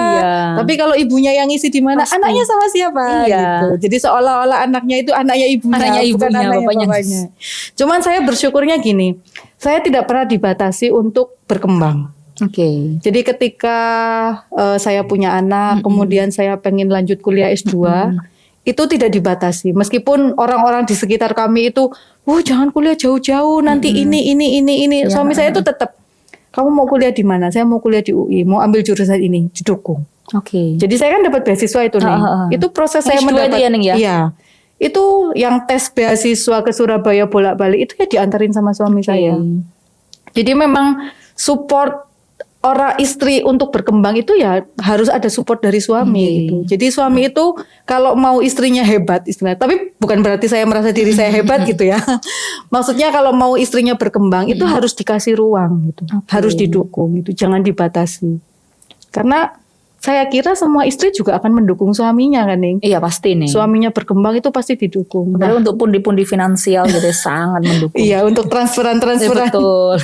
A: Tapi kalau ibunya yang ngisi di mana, anaknya sama siapa. Gitu. Jadi seolah-olah anaknya itu anaknya ibunya, bukan anaknya bapaknya. Cuman saya bersyukurnya gini, saya tidak pernah dibatasi untuk berkembang. Jadi ketika saya punya anak, kemudian saya pengen lanjut kuliah S2, itu tidak dibatasi. Meskipun orang-orang di sekitar kami itu, jangan kuliah jauh-jauh, nanti ini. Suami saya itu tetap, kamu mau kuliah di mana? Saya mau kuliah di UI, mau ambil jurusan ini, didukung. Jadi saya kan dapat beasiswa itu nih. Itu proses saya mendapat. Iya. Itu yang tes beasiswa ke Surabaya bolak-balik itu ya diantarin sama suami saya. Jadi memang support orang istri untuk berkembang itu ya harus ada support dari suami gitu. Jadi suami itu kalau mau istrinya hebat istilahnya, tapi bukan berarti saya merasa diri saya hebat gitu ya. Maksudnya kalau mau istrinya berkembang itu harus dikasih ruang gitu. Harus didukung gitu, jangan dibatasi. Karena saya kira semua istri juga akan mendukung suaminya kan, Ning?
B: Iya pasti nih.
A: Suaminya berkembang itu pasti didukung.
B: Padahal untuk pundi-pundi finansial gitu sangat mendukung.
A: Iya, untuk transferan.
B: Betul.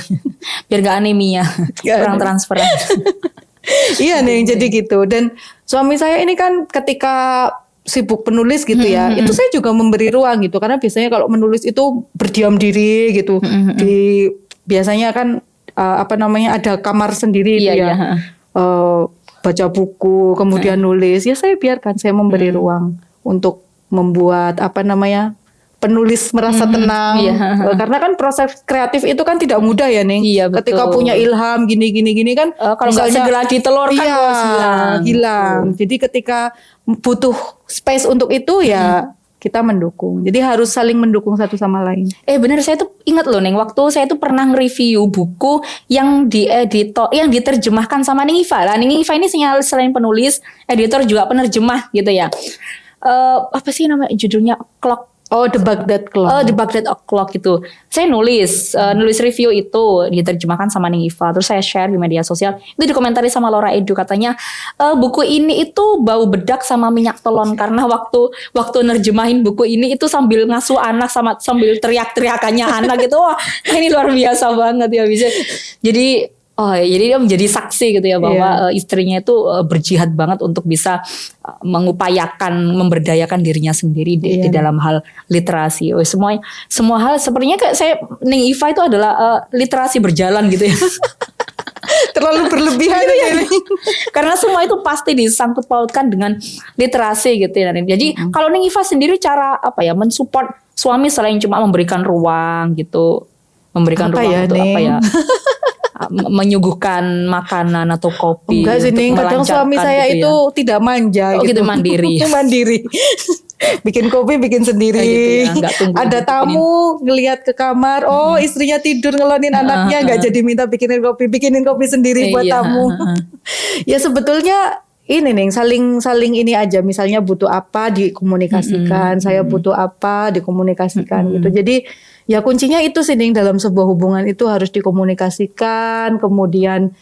B: Biar gak anemia, kurang transferan.
A: Iya nih, jadi gitu. Dan suami saya ini kan ketika sibuk penulis gitu ya, itu saya juga memberi ruang gitu. Karena biasanya kalau menulis itu berdiam diri gitu. Biasanya kan ada kamar sendiri gitu ya. Baca buku, kemudian nulis, ya saya biarkan, saya memberi ruang untuk membuat penulis merasa tenang. Karena kan proses kreatif itu kan tidak mudah ya, Ning. Ketika punya ilham gini kan,
B: kalau nggak segera ditelurkan
A: hilang. Jadi ketika butuh space untuk itu ya kita mendukung. Jadi harus saling mendukung satu sama lain.
B: Benar, saya tuh ingat loh Neng, waktu saya tuh pernah nge-review buku yang yang diterjemahkan sama Ning Iva. Lah Ning Iva ini selain penulis, editor juga penerjemah gitu ya. Apa sih namanya judulnya? Clock.
A: The Baghdad Clock.
B: The Baghdad Clock gitu. Saya nulis review itu diterjemahkan sama Ning Iva. Terus saya share di media sosial. Itu dikomentari sama Laura Edu, katanya buku ini itu bau bedak sama minyak telon karena waktu nerjemahin buku ini itu sambil ngasuh anak sambil teriak-teriakannya anak gitu. Wah, ini luar biasa banget ya bisa. Jadi dia menjadi saksi gitu ya bahwa istrinya itu berjihad banget untuk bisa memberdayakan dirinya sendiri di dalam hal literasi. Semua hal sepertinya kayak saya Ning Iva itu adalah literasi berjalan gitu ya.
A: Terlalu berlebihan ya.
B: Karena semua itu pasti disangkut pautkan dengan literasi gitu ya. Jadi kalau Ning Iva sendiri cara mensupport suami selain cuma memberikan ruang gitu, memberikan ruang untuk menyuguhkan makanan atau kopi.
A: Enggak sih, kadang suami saya gitu itu tidak manja
B: gitu. Mandiri.
A: Mandiri. Bikin kopi bikin sendiri.
B: Gitu ya,
A: ada tamu ngelihat ke kamar, istrinya tidur ngelonin anaknya, nggak jadi minta bikinin kopi sendiri buat tamu. Ya sebetulnya ini nih saling ini aja, misalnya butuh apa dikomunikasikan, saya butuh apa dikomunikasikan gitu. Jadi ya kuncinya itu sih Ning, dalam sebuah hubungan itu harus dikomunikasikan, kemudian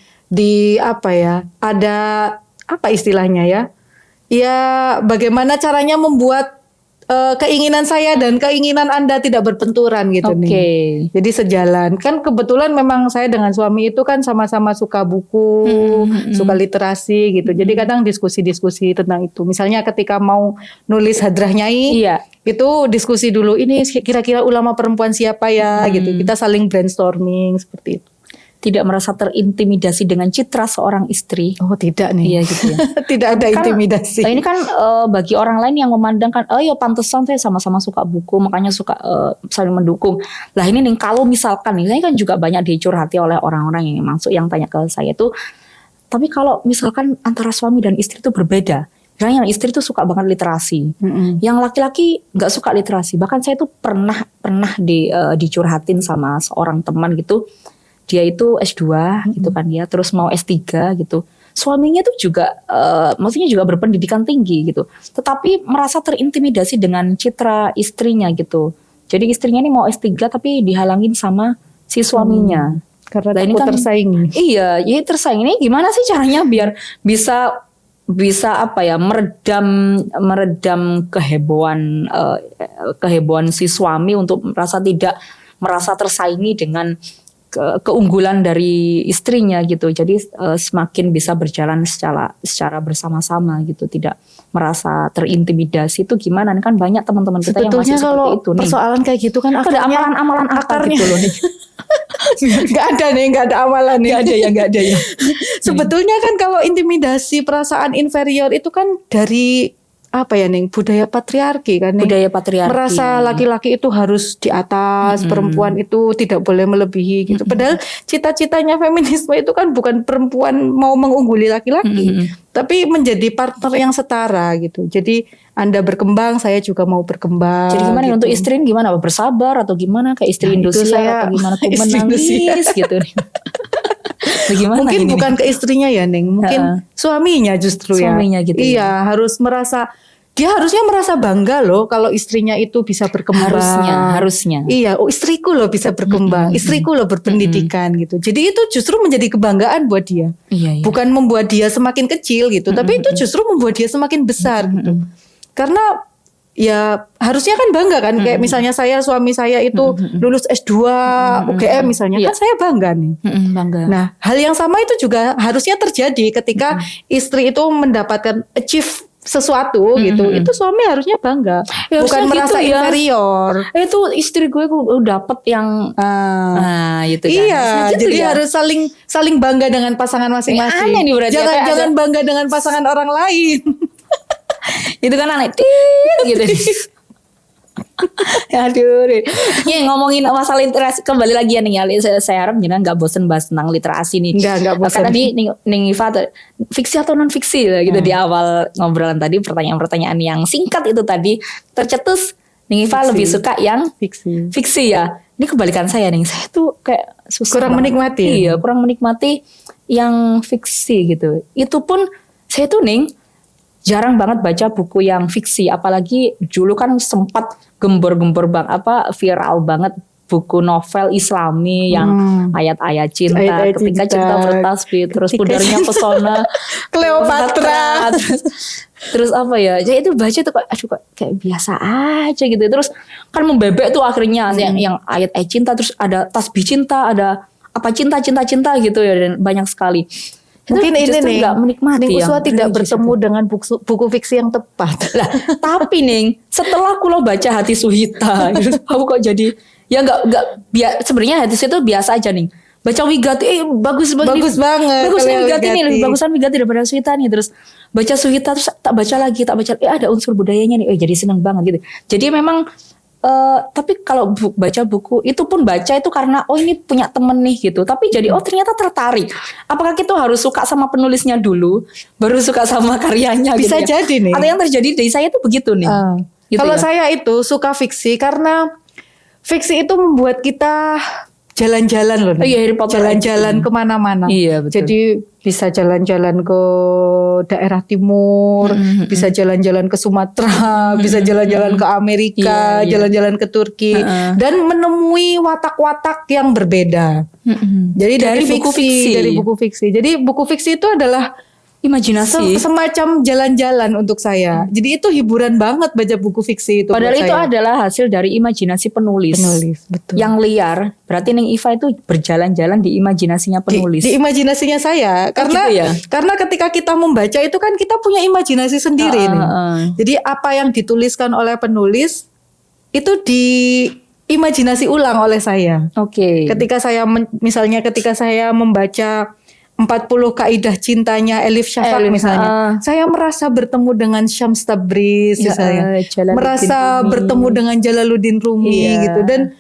A: ada apa istilahnya ya? Ya bagaimana caranya membuat keinginan saya dan keinginan Anda tidak berbenturan gitu nih. Jadi sejalan. Kan kebetulan memang saya dengan suami itu kan sama-sama suka buku, suka literasi gitu. Jadi kadang diskusi-diskusi tentang itu. Misalnya ketika mau nulis Hadrah Nyai, itu diskusi dulu, ini kira-kira ulama perempuan siapa ya gitu. Kita saling brainstorming seperti itu.
B: Tidak merasa terintimidasi dengan citra seorang istri.
A: Oh tidak nih.
B: Iya gitu ya.
A: Tidak ada intimidasi.
B: Ini kan bagi orang lain yang memandangkan, ya pantesan saya sama-sama suka buku, makanya suka saling mendukung. Lah ini nih kalau misalkan nih, saya kan juga banyak dicurhati oleh orang-orang yang masuk yang tanya ke saya tuh. Tapi kalau misalkan antara suami dan istri itu berbeda. Misalnya yang istri tuh suka banget literasi, yang laki-laki nggak suka literasi. Bahkan saya tuh pernah dicurhatin sama seorang teman gitu. Dia itu S2 gitu kan ya, terus mau S3 gitu. Suaminya tuh juga maksudnya juga berpendidikan tinggi gitu. Tetapi merasa terintimidasi dengan citra istrinya gitu. Jadi istrinya ini mau S3 tapi dihalangin sama si suaminya.
A: Karena takut tersaingi.
B: Iya, tersaingi. Ini gimana sih caranya biar bisa bisa apa ya, meredam kehebohan si suami untuk tidak merasa tersaingi dengan keunggulan dari istrinya gitu. Jadi semakin bisa berjalan secara bersama-sama gitu, tidak merasa terintimidasi. Itu gimana kan banyak teman-teman kita yang masih seperti itu nih.
A: Persoalan kayak gitu kan
B: ada amalan-amalan apa gitu loh nih.
A: Nggak ada amalan nih.
B: Nggak ada ya.
A: Sebetulnya kan kalau intimidasi perasaan inferior itu kan dari apa ya Ning, budaya patriarki kan Ning.
B: Budaya patriarki.
A: Merasa laki-laki itu harus di atas, perempuan itu tidak boleh melebihi gitu. Padahal cita-citanya feminisme itu kan bukan perempuan mau mengungguli laki-laki, tapi menjadi partner yang setara gitu. Jadi Anda berkembang, saya juga mau berkembang.
B: Jadi gimana
A: gitu.
B: Untuk istri gimana? Bersabar atau gimana? Kayak istri Indonesia atau gimana? Aku menangis gitu. Bagaimana
A: mungkin
B: ini
A: bukan ke istrinya ya Ning, mungkin suaminya justru
B: suaminya
A: ya.
B: Gitu
A: iya, dia harusnya merasa bangga loh kalau istrinya itu bisa berkembang.
B: Harusnya.
A: Iya, istriku loh bisa berkembang, istriku loh berpendidikan gitu. Jadi itu justru menjadi kebanggaan buat dia.
B: Iya.
A: Bukan membuat dia semakin kecil gitu, tapi itu justru membuat dia semakin besar gitu. Karena ya harusnya kan bangga kan, kayak misalnya suami saya itu lulus S2 UGM misalnya, kan saya bangga nih.
B: Bangga.
A: Nah, hal yang sama itu juga harusnya terjadi ketika istri itu mendapatkan achieve sesuatu gitu. Itu suami harusnya bangga,
B: ya,
A: bukan merasa
B: gitu ya.
A: inferior.
B: Itu istri gue dapet yang gitu kan.
A: Iya,
B: gitu
A: jadi
B: ya.
A: harus saling bangga dengan pasangan masing-masing.
B: Aneh nih berarti.
A: Jangan bangga dengan pasangan orang lain.
B: Itu kan aneh. Gitu. Aduh. Ya, ngomongin masalah literasi kembali lagi ya nih ya. Saya harap jangan nggak bosen bahas tentang literasi nih.
A: Nggak bosen.
B: Karena tadi Ning Iva fiksi atau non fiksi gitu di awal ngobrolan tadi, pertanyaan-pertanyaan yang singkat itu tadi tercetus. Ning Iva lebih suka yang fiksi ya. Ini kebalikan saya nih. Saya tuh kayak susah
A: kurang menikmati.
B: Iya, kurang menikmati yang fiksi gitu. Itu pun saya tuh jarang banget baca buku yang fiksi, apalagi dulu kan sempat gembor-gembor viral banget buku novel Islami yang ayat-ayat cinta, ketika cinta bertasbih, terus pudarnya pesona
A: Cleopatra,
B: terus apa ya? Jadi itu baca tuh kayak biasa aja gitu. Terus kan membebek tuh akhirnya yang ayat cinta, terus ada tasbih cinta, ada apa cinta gitu ya, dan banyak sekali.
A: Mungkin ini nih,
B: nggak menikmati
A: Ning Uswa tidak bertemu dengan buku fiksi yang tepat.
B: Lah, tapi setelah aku baca Hati Suhita, gitu, aku kok jadi ya nggak sebenarnya Hati Suhita itu biasa aja baca Wigati, bagus banget. Bagus Wigati nih, lebih bagusan Wigati daripada Suhita nih. Terus baca Suhita, terus tak baca lagi, ada unsur budayanya nih, jadi seneng banget gitu. Jadi memang tapi kalau baca buku itu pun baca itu karena ini punya temen nih gitu. Tapi jadi ternyata tertarik. Apakah kita harus suka sama penulisnya dulu, baru suka sama karyanya?
A: Bisa
B: gitu
A: jadi nih.
B: Atau yang terjadi dari saya itu begitu nih.
A: Gitu kalau saya itu suka fiksi karena fiksi itu membuat kita jalan-jalan loh. Jalan-jalan kemana-mana.
B: Iya, betul.
A: Jadi bisa jalan-jalan ke daerah timur, bisa jalan-jalan ke Sumatera, bisa jalan-jalan ke Amerika, jalan-jalan ke Turki, dan menemui watak-watak yang berbeda. Jadi dari buku fiksi. Jadi buku fiksi itu adalah
B: imajinasi,
A: semacam jalan-jalan untuk saya. Jadi itu hiburan banget baca buku fiksi itu.
B: Padahal itu adalah hasil dari imajinasi penulis,
A: betul.
B: Yang liar. Berarti Ning Iva itu berjalan-jalan di imajinasinya penulis.
A: Di imajinasinya saya, karena ketika kita membaca itu kan kita punya imajinasi sendiri nih. Jadi apa yang dituliskan oleh penulis itu diimajinasi ulang oleh saya.
B: Oke.
A: Ketika saya ketika saya membaca 40 kaidah cintanya Elif Shafak misalnya. Saya merasa bertemu dengan Syams Tabriz misalnya. Merasa bertemu dengan Jalaluddin Rumi gitu. Dan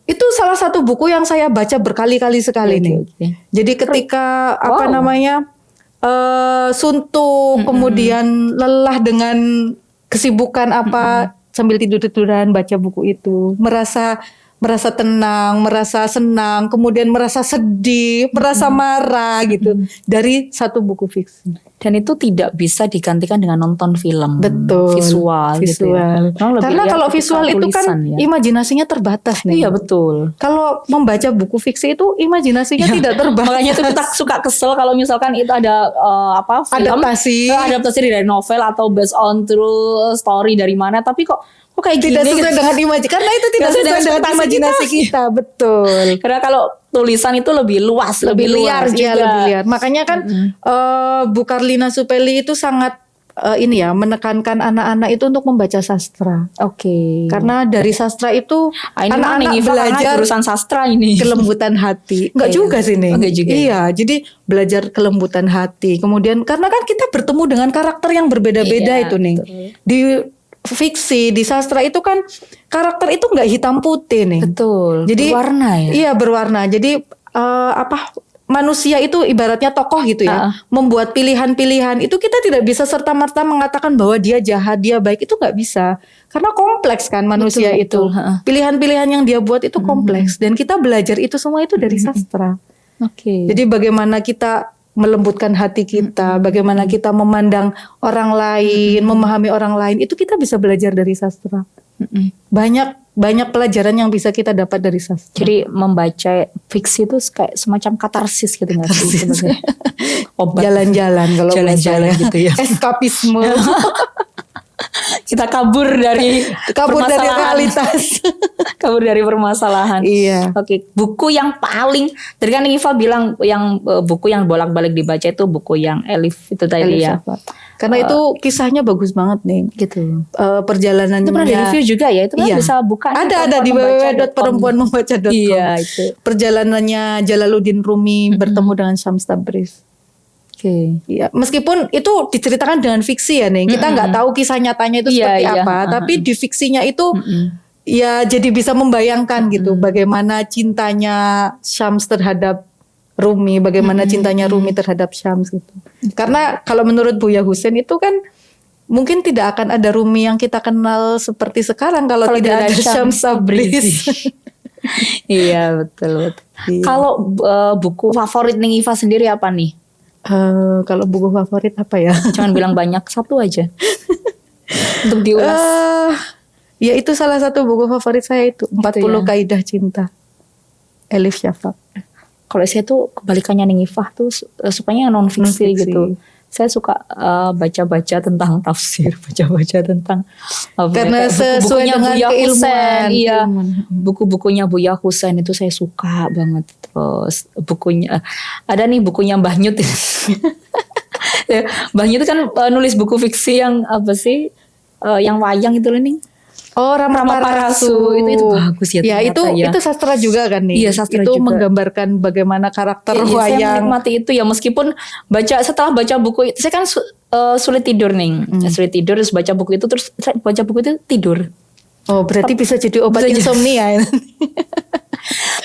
A: itu salah satu buku yang saya baca berkali-kali sekali nih. Jadi ketika suntuk, kemudian lelah dengan kesibukan sambil tidur-tiduran baca buku itu. Merasa merasa tenang, merasa senang, kemudian merasa sedih, merasa marah gitu dari satu buku fiksi.
B: Dan itu tidak bisa digantikan dengan nonton film.
A: Betul.
B: Visual. Gitu ya.
A: Karena kalau visual itu kan imajinasinya terbatas nih.
B: Iya betul.
A: Kalau membaca buku fiksi itu imajinasinya tidak terbatas.
B: Makanya tuh kita suka kesel kalau misalkan itu ada film, adaptasi dari novel atau based on true story dari mana, tapi kok kayak
A: tidak
B: gini,
A: sesuai dengan imajinasi, karena itu tidak sesuai dengan imajinasi kita. Betul.
B: Karena kalau tulisan itu lebih luas, lebih
A: liar
B: juga.
A: Ya, lebih liar. Makanya kan Bu Karlina Supeli itu sangat menekankan anak-anak itu untuk membaca sastra.
B: Oke.
A: Karena dari sastra itu anak-anak belajar
B: jurusan sastra ini
A: kelembutan hati. Enggak juga sih nih.
B: Enggak juga.
A: Iya, jadi belajar kelembutan hati. Kemudian karena kan kita bertemu dengan karakter yang berbeda-beda itu nih. Betul. Di fiksi, di sastra itu kan karakter itu nggak hitam putih nih.
B: Betul.
A: Jadi
B: berwarna ya.
A: Iya berwarna. Jadi manusia itu ibaratnya tokoh gitu ya. Membuat pilihan-pilihan itu kita tidak bisa serta-merta mengatakan bahwa dia jahat, dia baik, itu nggak bisa. Karena kompleks kan manusia itu. Pilihan-pilihan yang dia buat itu kompleks dan kita belajar itu semua itu dari sastra.
B: Oke.
A: Jadi bagaimana kita melembutkan hati kita, bagaimana kita memandang orang lain, memahami orang lain, itu kita bisa belajar dari sastra. Banyak pelajaran yang bisa kita dapat dari sastra.
B: Jadi membaca fiksi itu kayak semacam katarsis gitu nggak sih?
A: Obat. Jalan-jalan kalau
B: jalan-jalan gitu ya.
A: Eskapisme.
B: Kita kabur dari
A: realitas.
B: Kabur dari permasalahan.
A: Iya.
B: Oke, buku yang paling tadi kan Iva bilang yang buku yang bolak-balik dibaca itu buku yang Elif itu tadi
A: Elif
B: ya.
A: Karena itu kisahnya bagus banget nih.
B: Gitu.
A: Perjalanannya.
B: Itu pernah di review juga ya. Itu kan bisa buka.
A: Ada di www.perempuanmembaca.com.
B: Iya itu.
A: Perjalanannya Jalaluddin Rumi bertemu dengan Syams Tabriz.
B: Oke.
A: Ya, meskipun itu diceritakan dengan fiksi ya nih, kita nggak tahu kisah nyatanya itu seperti apa, tapi di fiksinya itu ya jadi bisa membayangkan gitu bagaimana cintanya Syams terhadap Rumi, bagaimana cintanya Rumi terhadap Syams gitu. Karena kalau menurut Buya Husein itu kan mungkin tidak akan ada Rumi yang kita kenal seperti sekarang kalau tidak ada Syams Tabriz.
B: Iya betul. Iya. Kalau buku favorit nih Iva sendiri apa nih?
A: Kalau buku favorit apa ya?
B: Jangan bilang banyak, satu aja untuk diulas.
A: Ya itu salah satu buku favorit saya itu 40 Kaidah Cinta Elif Shafak.
B: Kalau saya tuh kebalikannya nih Ifah tuh sukanya non fiksi gitu. Saya suka baca-baca tentang tafsir, baca-baca tentang
A: karena sesuai dengan keilmuan.
B: Iya, buku-bukunya Buya Husein itu saya suka banget. Terus bukunya ada nih bukunya Mbah Nyut. Mbah Nyut kan nulis buku fiksi yang apa sih? Yang wayang itu loh nih.
A: Oh, Rama Parasu.
B: Itu bagus ya.
A: Ya itu sastra juga kan nih.
B: Iya, sastra
A: itu
B: juga.
A: Menggambarkan bagaimana karakter wayang.
B: Saya menikmati itu ya, meskipun setelah baca buku itu saya kan sulit tidur nih. Sulit tidur terus baca buku itu, terus baca buku itu tidur.
A: Oh, berarti bisa jadi obat insomnia.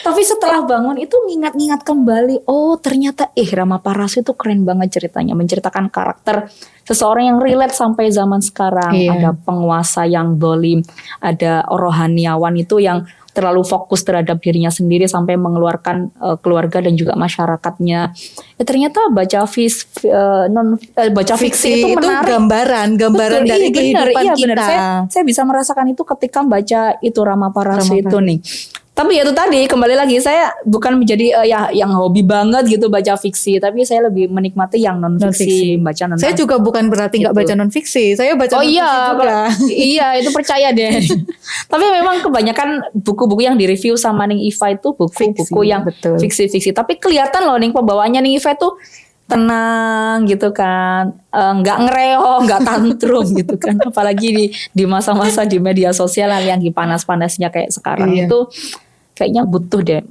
B: Tapi setelah bangun itu ngingat-ngingat kembali, oh ternyata Rama Parasu itu keren banget ceritanya, menceritakan karakter seseorang yang relate sampai zaman sekarang. Ada penguasa yang zalim, ada rohaniawan itu yang terlalu fokus terhadap dirinya sendiri sampai mengeluarkan keluarga dan juga masyarakatnya. Ternyata baca fiksi itu menarik.
A: Gambaran
B: betul,
A: dari kehidupan kita.
B: Saya bisa merasakan itu ketika baca itu Rama Parasu itu nih. Tapi itu tadi kembali lagi saya bukan menjadi yang hobi banget gitu baca fiksi, tapi saya lebih menikmati yang non fiksi, baca non.
A: Saya juga bukan berarti nggak baca non fiksi, saya baca non fiksi juga.
B: Iya itu percaya deh. Tapi memang kebanyakan buku-buku yang direview sama Ning Iva itu buku-buku yang fiksi-fiksi. Tapi kelihatan loh Ning pembawaannya Ning Iva itu tenang gitu kan, nggak ngereok, nggak tantrum gitu kan, apalagi di masa-masa di media sosial yang lagi panas-panasnya kayak sekarang itu kayaknya butuh deh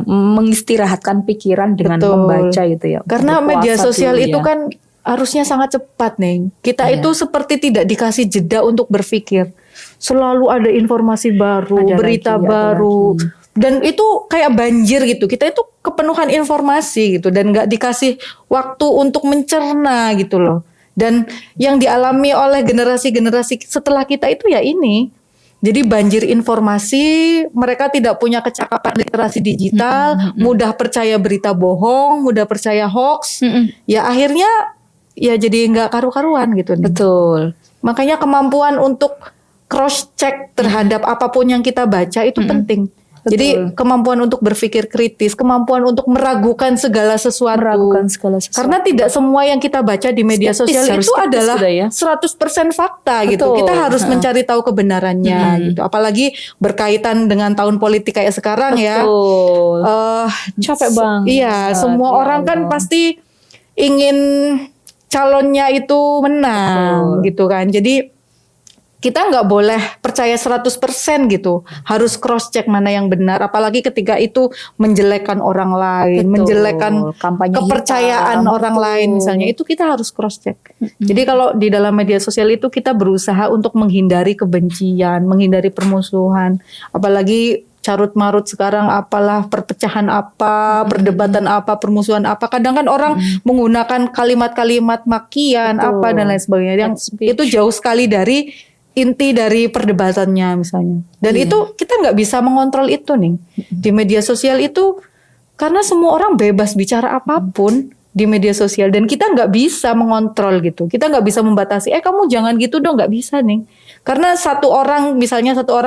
B: mengistirahatkan pikiran dengan membaca gitu ya.
A: Karena media sosial itu kan arusnya sangat cepat nih. Kita itu seperti tidak dikasih jeda untuk berpikir. Selalu ada informasi baru, berita baru. Dan itu kayak banjir gitu. Kita itu kepenuhan informasi gitu. Dan gak dikasih waktu untuk mencerna gitu loh. Dan yang dialami oleh generasi-generasi setelah kita itu ya ini. Jadi banjir informasi, mereka tidak punya kecakapan literasi digital, mudah percaya berita bohong, mudah percaya hoax. Ya akhirnya ya jadi nggak karu-karuan gitu nih.
B: Betul.
A: Makanya kemampuan untuk cross check terhadap apapun yang kita baca itu penting.
B: Betul.
A: Jadi kemampuan untuk berpikir kritis, kemampuan untuk meragukan segala sesuatu. Karena tidak semua yang kita baca di media sosial itu adalah 100% fakta. Betul. Gitu. Kita harus mencari tahu kebenarannya gitu. Apalagi berkaitan dengan tahun politik kayak sekarang.
B: Betul. Capek banget.
A: Iya, semua orang kan pasti ingin calonnya itu menang. Gitu kan. Jadi kita nggak boleh percaya 100% gitu. Harus cross check mana yang benar. Apalagi ketika itu menjelekkan orang lain. Menjelekkan kampanye kepercayaan orang lain misalnya. Itu kita harus cross check. Jadi kalau di dalam media sosial itu kita berusaha untuk menghindari kebencian. Menghindari permusuhan. Apalagi carut marut sekarang apalah perpecahan apa, perdebatan apa, permusuhan apa. Kadang kan orang menggunakan kalimat-kalimat makian apa dan lain sebagainya. Yang itu jauh sekali dari inti dari perdebatannya misalnya. Dan itu kita nggak bisa mengontrol itu nih. Di media sosial itu karena semua orang bebas bicara apapun di media sosial dan kita nggak bisa mengontrol gitu. Kita nggak bisa membatasi. Kamu jangan gitu dong, nggak bisa nih. Karena satu orang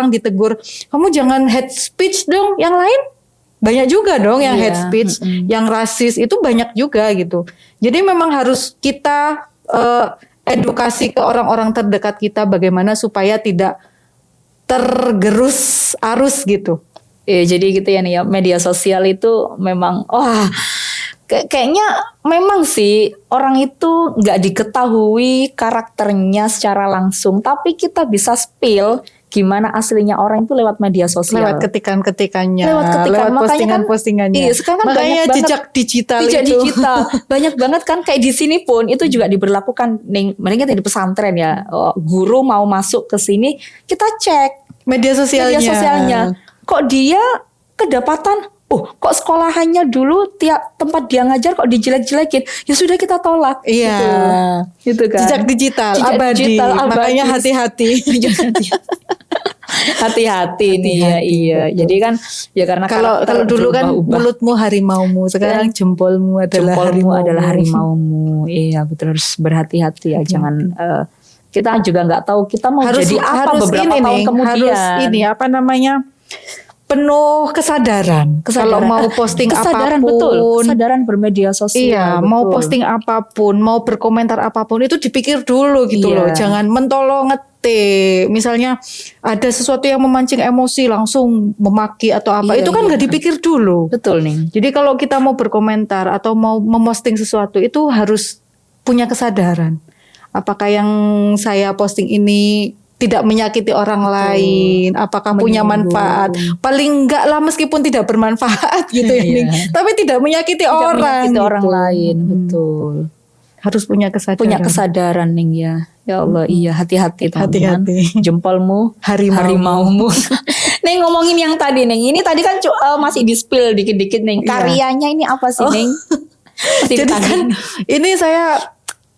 A: ditegur, kamu jangan hate speech dong. Yang lain banyak juga dong yang hate speech, yang rasis itu banyak juga gitu. Jadi memang harus kita edukasi ke orang-orang terdekat kita bagaimana supaya tidak tergerus arus gitu.
B: Jadi gitu ya nih ya, media sosial itu memang kayaknya memang sih orang itu nggak diketahui karakternya secara langsung, tapi kita bisa spill gimana aslinya orang itu lewat media sosial.
A: Lewat ketikan-ketikannya. Lewat postingan-postingannya.
B: Iya, sekarang kan
A: makanya
B: banyak
A: jejak digital
B: jejak
A: itu.
B: digital. Banyak banget kan kayak di sini pun itu juga diberlakukan. Mereka di pesantren ya. Guru mau masuk ke sini, kita cek
A: media sosialnya.
B: Kok dia kedapatan kok sekolahannya dulu tiap tempat dia ngajar kok dijelek-jelekin, ya sudah kita tolak.
A: Iya,
B: gitu kan.
A: Jejak digital abadi. Makanya hati-hati.
B: Hati-hati nih ya. Iya. Jadi kan ya karena
A: kalau dulu kan mulutmu harimaumu, sekarang jempolmu adalah
B: harimaumu. Iya, betul, harus berhati-hati ya. Jangan kita juga nggak tahu kita mau jadi apa beberapa tahun kemudian.
A: Harus penuh kesadaran. Kalau mau posting apapun,
B: kesadaran bermedia sosial.
A: Iya, mau posting apapun, mau berkomentar apapun itu dipikir dulu gitu loh. Jangan mentolo-ngetik. Misalnya ada sesuatu yang memancing emosi langsung memaki atau apa. Itu kan nggak dipikir dulu.
B: Betul nih.
A: Jadi kalau kita mau berkomentar atau mau memposting sesuatu itu harus punya kesadaran. Apakah yang saya posting ini tidak menyakiti orang lain, apakah punya manfaat? Paling enggak lah meskipun tidak bermanfaat gitu ya, tapi tidak menyakiti orang
B: lain, betul.
A: Harus punya kesadaran.
B: Punya kesadaran nih ya. Ya Allah, iya, hati-hati teman-teman. Jempolmu harimaumu. Neng ngomongin yang tadi Neng, ini tadi kan masih di-spill dikit-dikit Neng. Karyanya ini apa sih Neng?
A: Jadi kan ini saya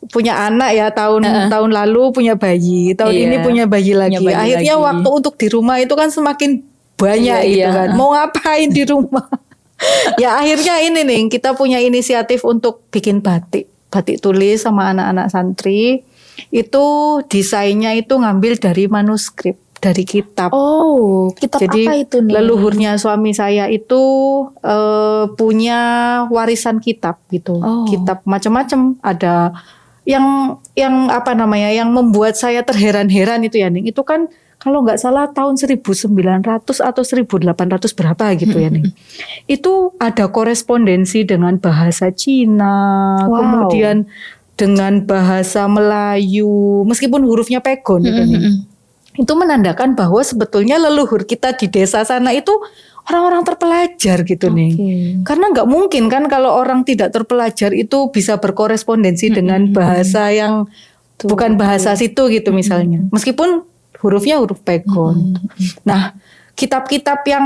A: punya anak ya tahun lalu punya bayi, tahun ini punya bayi lagi. Akhirnya waktu untuk di rumah itu kan semakin banyak gitu kan. Mau ngapain di rumah? Ya akhirnya ini nih kita punya inisiatif untuk bikin batik tulis sama anak-anak santri. Itu desainnya itu ngambil dari manuskrip, dari kitab.
B: Kitab
A: jadi,
B: apa itu nih?
A: Leluhurnya suami saya itu punya warisan kitab gitu. Kitab macam-macam, ada yang apa namanya, yang membuat saya terheran-heran itu ya Ning. Itu kan kalau nggak salah tahun 1900 atau 1800 berapa gitu ya Ning. Itu ada korespondensi dengan bahasa Cina, kemudian dengan bahasa Melayu, meskipun hurufnya pegon gitu Ning. Itu menandakan bahwa sebetulnya leluhur kita di desa sana itu orang-orang terpelajar gitu nih. Karena nggak mungkin kan kalau orang tidak terpelajar itu bisa berkorespondensi dengan bahasa yang bukan bahasa situ gitu misalnya. Meskipun hurufnya huruf pegon. Nah, kitab-kitab yang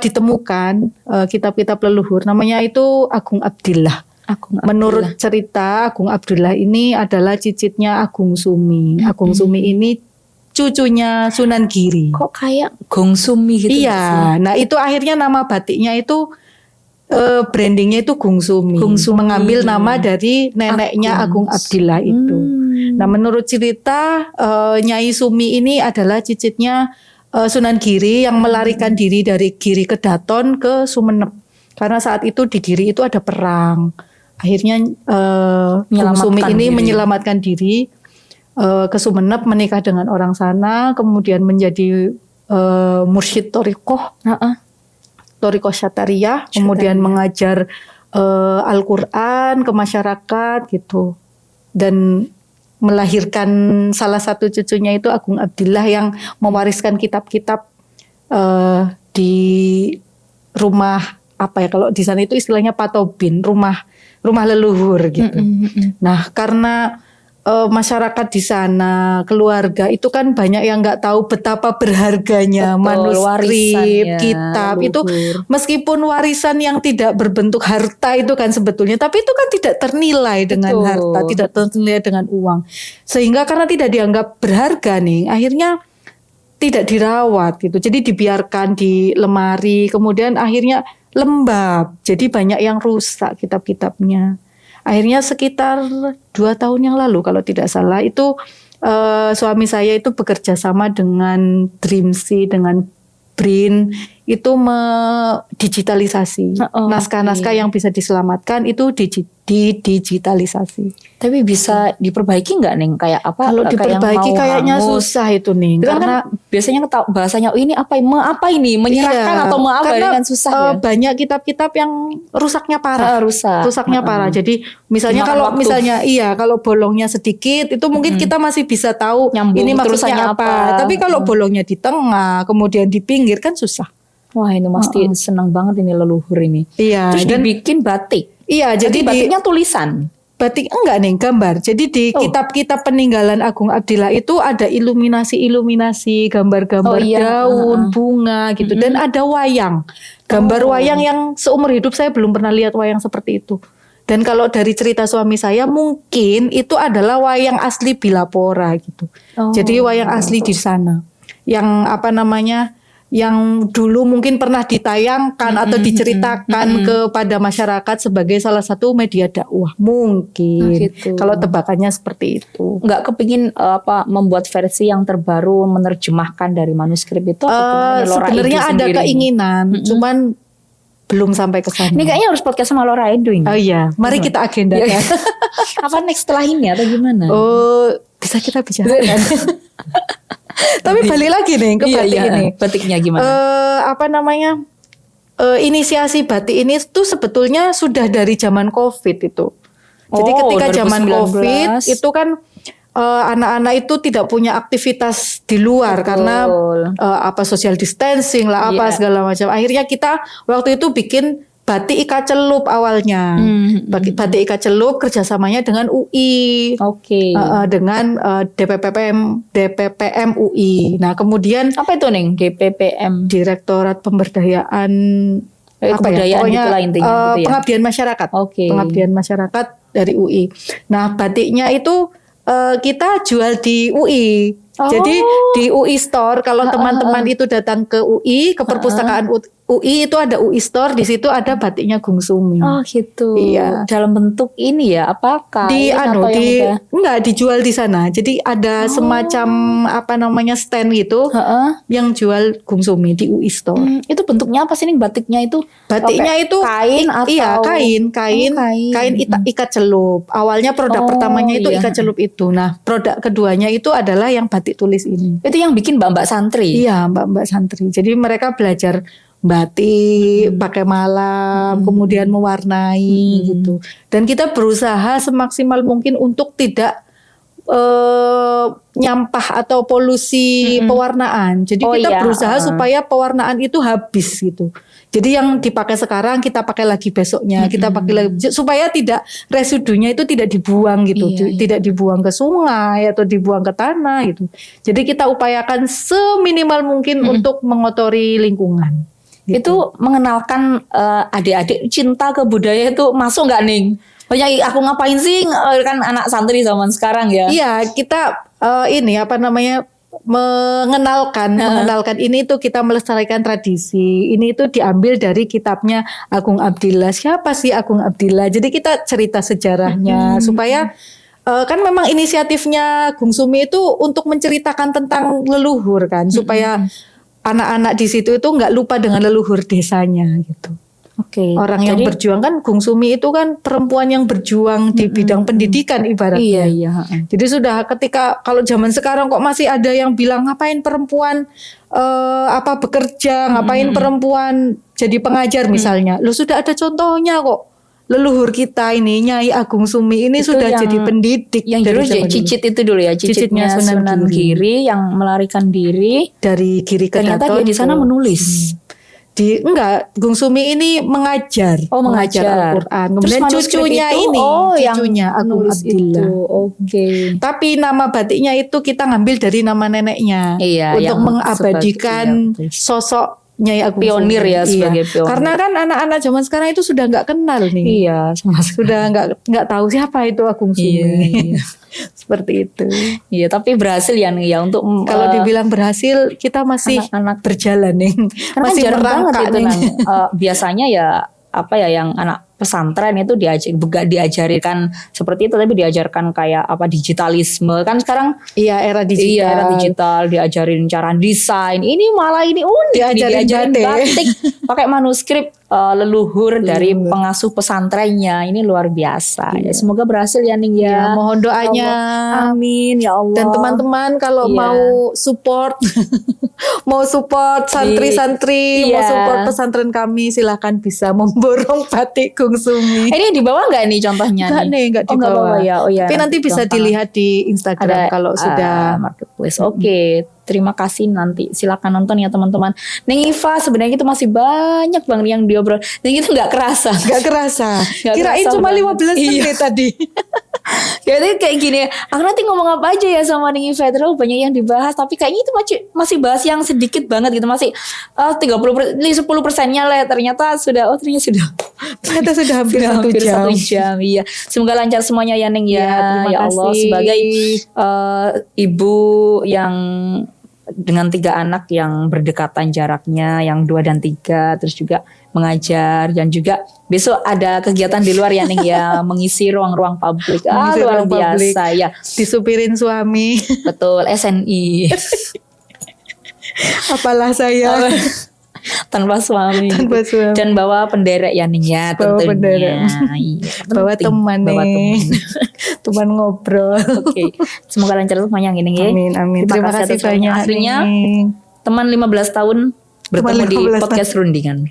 A: ditemukan, kitab-kitab leluhur namanya itu Agung Abdillah. Menurut cerita Agung Abdillah ini adalah cicitnya Agung Sumi. Agung Sumi ini cucunya Sunan Giri.
B: Kok kayak Gong Sumi gitu?
A: Iya, nah itu akhirnya nama batiknya itu brandingnya itu Gung Sumi, mengambil nama dari neneknya Agung Abdillah itu. Nah menurut cerita Nyai Sumi ini adalah cicitnya Sunan Giri yang melarikan diri dari Giri Kedaton ke Sumenep. Karena saat itu di Giri itu ada perang. Akhirnya Gung Sumi ini menyelamatkan diri ke Sumenep, menikah dengan orang sana, kemudian menjadi mursyid Thorikoh. Thorikoh Syatariah, kemudian mengajar Al-Quran ke masyarakat gitu, dan melahirkan salah satu cucunya itu Agung Abdillah yang mewariskan kitab-kitab di rumah apa ya, kalau di sana itu istilahnya patobin, rumah leluhur gitu. Nah karena masyarakat di sana, keluarga itu kan banyak yang nggak tahu betapa berharganya manuskrip, kitab itu, meskipun warisan yang tidak berbentuk harta itu kan sebetulnya, tapi itu kan tidak ternilai dengan harta, tidak ternilai dengan uang, sehingga karena tidak dianggap berharga nih, akhirnya tidak dirawat gitu, jadi dibiarkan di lemari, kemudian akhirnya lembab, jadi banyak yang rusak kitab-kitabnya. Akhirnya sekitar 2 tahun yang lalu kalau tidak salah itu suami saya itu bekerja sama dengan Dreamsea, dengan BRIN itu digitalisasi naskah-naskah yang bisa diselamatkan itu digitalisasi.
B: Tapi bisa diperbaiki nggak nih, kayak apa?
A: Kalau diperbaiki kayaknya susah itu nih,
B: karena biasanya bahasanya ini apa ini menyerahkan atau apa dengan susah ya.
A: Banyak kitab-kitab yang rusaknya parah, rusaknya parah. Jadi misalnya kalau bolongnya sedikit itu mungkin kita masih bisa tahu ini maksudnya apa. Tapi kalau bolongnya di tengah kemudian di pinggir kan susah.
B: Wah ini pasti senang banget ini leluhur ini.
A: Iya.
B: Terus dibikin batik.
A: Iya, jadi
B: batiknya tulisan.
A: Batik enggak nih, gambar. Jadi di kitab-kitab peninggalan Agung Abdillah itu ada iluminasi, gambar-gambar daun, bunga gitu, dan ada wayang. Gambar wayang yang seumur hidup saya belum pernah lihat wayang seperti itu. Dan kalau dari cerita suami saya mungkin itu adalah wayang asli Bilapora gitu. Jadi wayang asli di sana. Yang yang dulu mungkin pernah ditayangkan atau diceritakan kepada masyarakat sebagai salah satu media dakwah mungkin. Gitu. Kalau tebakannya seperti itu.
B: Nggak kepingin membuat versi yang terbaru menerjemahkan dari manuskrip itu?
A: Sebenarnya ada keinginan, cuman belum sampai ke sana.
B: Ini kayaknya harus podcast sama Lora Edo ini.
A: Oh iya, mari kita agendakan.
B: Apa next setelah ini atau gimana?
A: Bisa kita bicarakan. Tapi balik lagi nih ke batik ini.
B: Batiknya gimana?
A: Inisiasi batik ini tuh sebetulnya sudah dari zaman COVID itu. Jadi ketika zaman COVID itu kan anak-anak itu tidak punya aktivitas di luar karena social distancing lah segala macam. Akhirnya kita waktu itu bikin batik Ika Celup awalnya. Batik Ika Celup kerjasamanya dengan UI. Dengan DPPM UI. Nah kemudian
B: apa itu nih DPPM?
A: Direktorat Pemberdayaan
B: Kebudayaan gitulah intinya.
A: Pengabdian masyarakat. Pengabdian masyarakat dari UI. Nah batiknya itu kita jual di UI. Jadi di UI Store kalau teman-teman itu datang ke UI, ke perpustakaan UI itu ada UI Store, di situ ada batiknya Gung Sumi.
B: Oh gitu.
A: Iya.
B: Dalam bentuk ini ya, apakah?
A: Enggak dijual di sana. Jadi ada semacam stand gitu yang jual Gung Sumi di UI Store.
B: Itu bentuknya apa sih nih batiknya itu?
A: Batiknya itu
B: kain atau?
A: Iya, kain ikat celup. Awalnya produk pertamanya itu ikat celup itu. Nah, produk keduanya itu adalah yang batik tulis ini.
B: Itu yang bikin mbak-mbak santri?
A: Iya, mbak-mbak santri. Jadi mereka belajar batik, pakai malam, kemudian mewarnai gitu. Dan kita berusaha semaksimal mungkin untuk tidak nyampah atau polusi pewarnaan. Jadi kita berusaha supaya pewarnaan itu habis gitu. Jadi yang dipakai sekarang kita pakai lagi besoknya, kita pakai lagi supaya tidak residunya itu tidak dibuang gitu, tidak dibuang ke sungai atau dibuang ke tanah gitu. Jadi kita upayakan seminimal mungkin untuk mengotori lingkungan.
B: Gitu. Itu mengenalkan adik-adik cinta ke budaya itu masuk nggak nih? Banyak aku ngapain sih kan anak santri zaman sekarang ya?
A: Iya kita mengenalkan ini tuh kita melestarikan tradisi. Ini tuh diambil dari kitabnya Agung Abdillah. Siapa sih Agung Abdillah? Jadi kita cerita sejarahnya supaya kan memang inisiatifnya Gung Sumi itu untuk menceritakan tentang leluhur kan, supaya anak-anak di situ itu nggak lupa dengan leluhur desanya gitu.
B: Oke.
A: Orang yang berjuang kan, Gung Sumi itu kan perempuan yang berjuang di bidang pendidikan ibaratnya.
B: Iya.
A: Jadi sudah ketika kalau zaman sekarang kok masih ada yang bilang ngapain perempuan bekerja, ngapain perempuan jadi pengajar misalnya. Loh sudah ada contohnya kok. Leluhur kita ini Nyai Agung Sumi ini itu sudah jadi pendidik.
B: Yang dulu Cicit itu dulu ya, cicitnya Sunan Giri yang melarikan diri
A: dari Giri ke Dato.
B: Ternyata dia di sana menulis.
A: Gung Sumi ini mengajar Al-Quran. Kemudian cucunya cucunya Agung Abdillah.
B: Oke.
A: Tapi nama batiknya itu kita ngambil dari nama neneknya untuk mengabadikan sosok Nyai Agung
B: pionir
A: Sumi.
B: Ya sebagai pionir.
A: Karena kan anak-anak zaman sekarang itu sudah nggak kenal nih.
B: Iya,
A: sudah nggak tahu siapa itu Agung Sumi. Iya. Seperti itu.
B: Iya, tapi berhasil ya nih ya untuk
A: kalau dibilang berhasil kita masih anak berjalan nih.
B: Masih jarang banget itu biasanya ya yang anak pesantren itu diajarkan seperti itu, tapi diajarkan kayak digitalisme kan sekarang.
A: Era digital
B: diajarin cara desain. Ini malah ini unik diajarin batik pakai manuskrip leluhur dari pengasuh pesantrennya. Ini luar biasa. Ya, semoga berhasil ya Ning ya.
A: Mohon doanya.
B: Amin ya Allah.
A: Dan teman-teman kalau mau support santri-santri, mau support pesantren kami, silahkan bisa memborong batik Gung Sumi.
B: Ini di bawah nggak nih contohnya?
A: Enggak di bawah. Tapi nanti bisa dilihat di Instagram kalau sudah
B: marketplace. Oke. Terima kasih, nanti silakan nonton ya teman-teman. Neng Iva sebenarnya itu masih banyak banget yang diobrol. Neng itu nggak kerasa.
A: Kirain cuma 15 menit tadi.
B: Jadi kayak gini, aku nanti ngomong apa aja ya sama Neng Iva, terlalu banyak yang dibahas. Tapi kayaknya itu masih bahas yang sedikit banget gitu, masih 10%, lah. Ternyata sudah hampir satu jam. Iya, semoga lancar semuanya ya Neng ya. Ya Allah, sebagai ibu yang dengan 3 anak yang berdekatan jaraknya, yang 2 dan 3, terus juga mengajar, dan juga besok ada kegiatan di luar ya Ning ya, mengisi ruang-ruang publik. Luar biasa ya.
A: Disupirin suami.
B: Betul, SNI.
A: Apalah saya.
B: Tanpa suami. Dan bawa penderek ya Ning ya, tentunya.
A: Bawa teman nih. Teman ngobrol.
B: Oke. Semoga lancar semuanya Ning ya.
A: Amin. Terima kasih banyak.
B: Akhirnya teman 15 tahun bertemu di podcast Rundingan.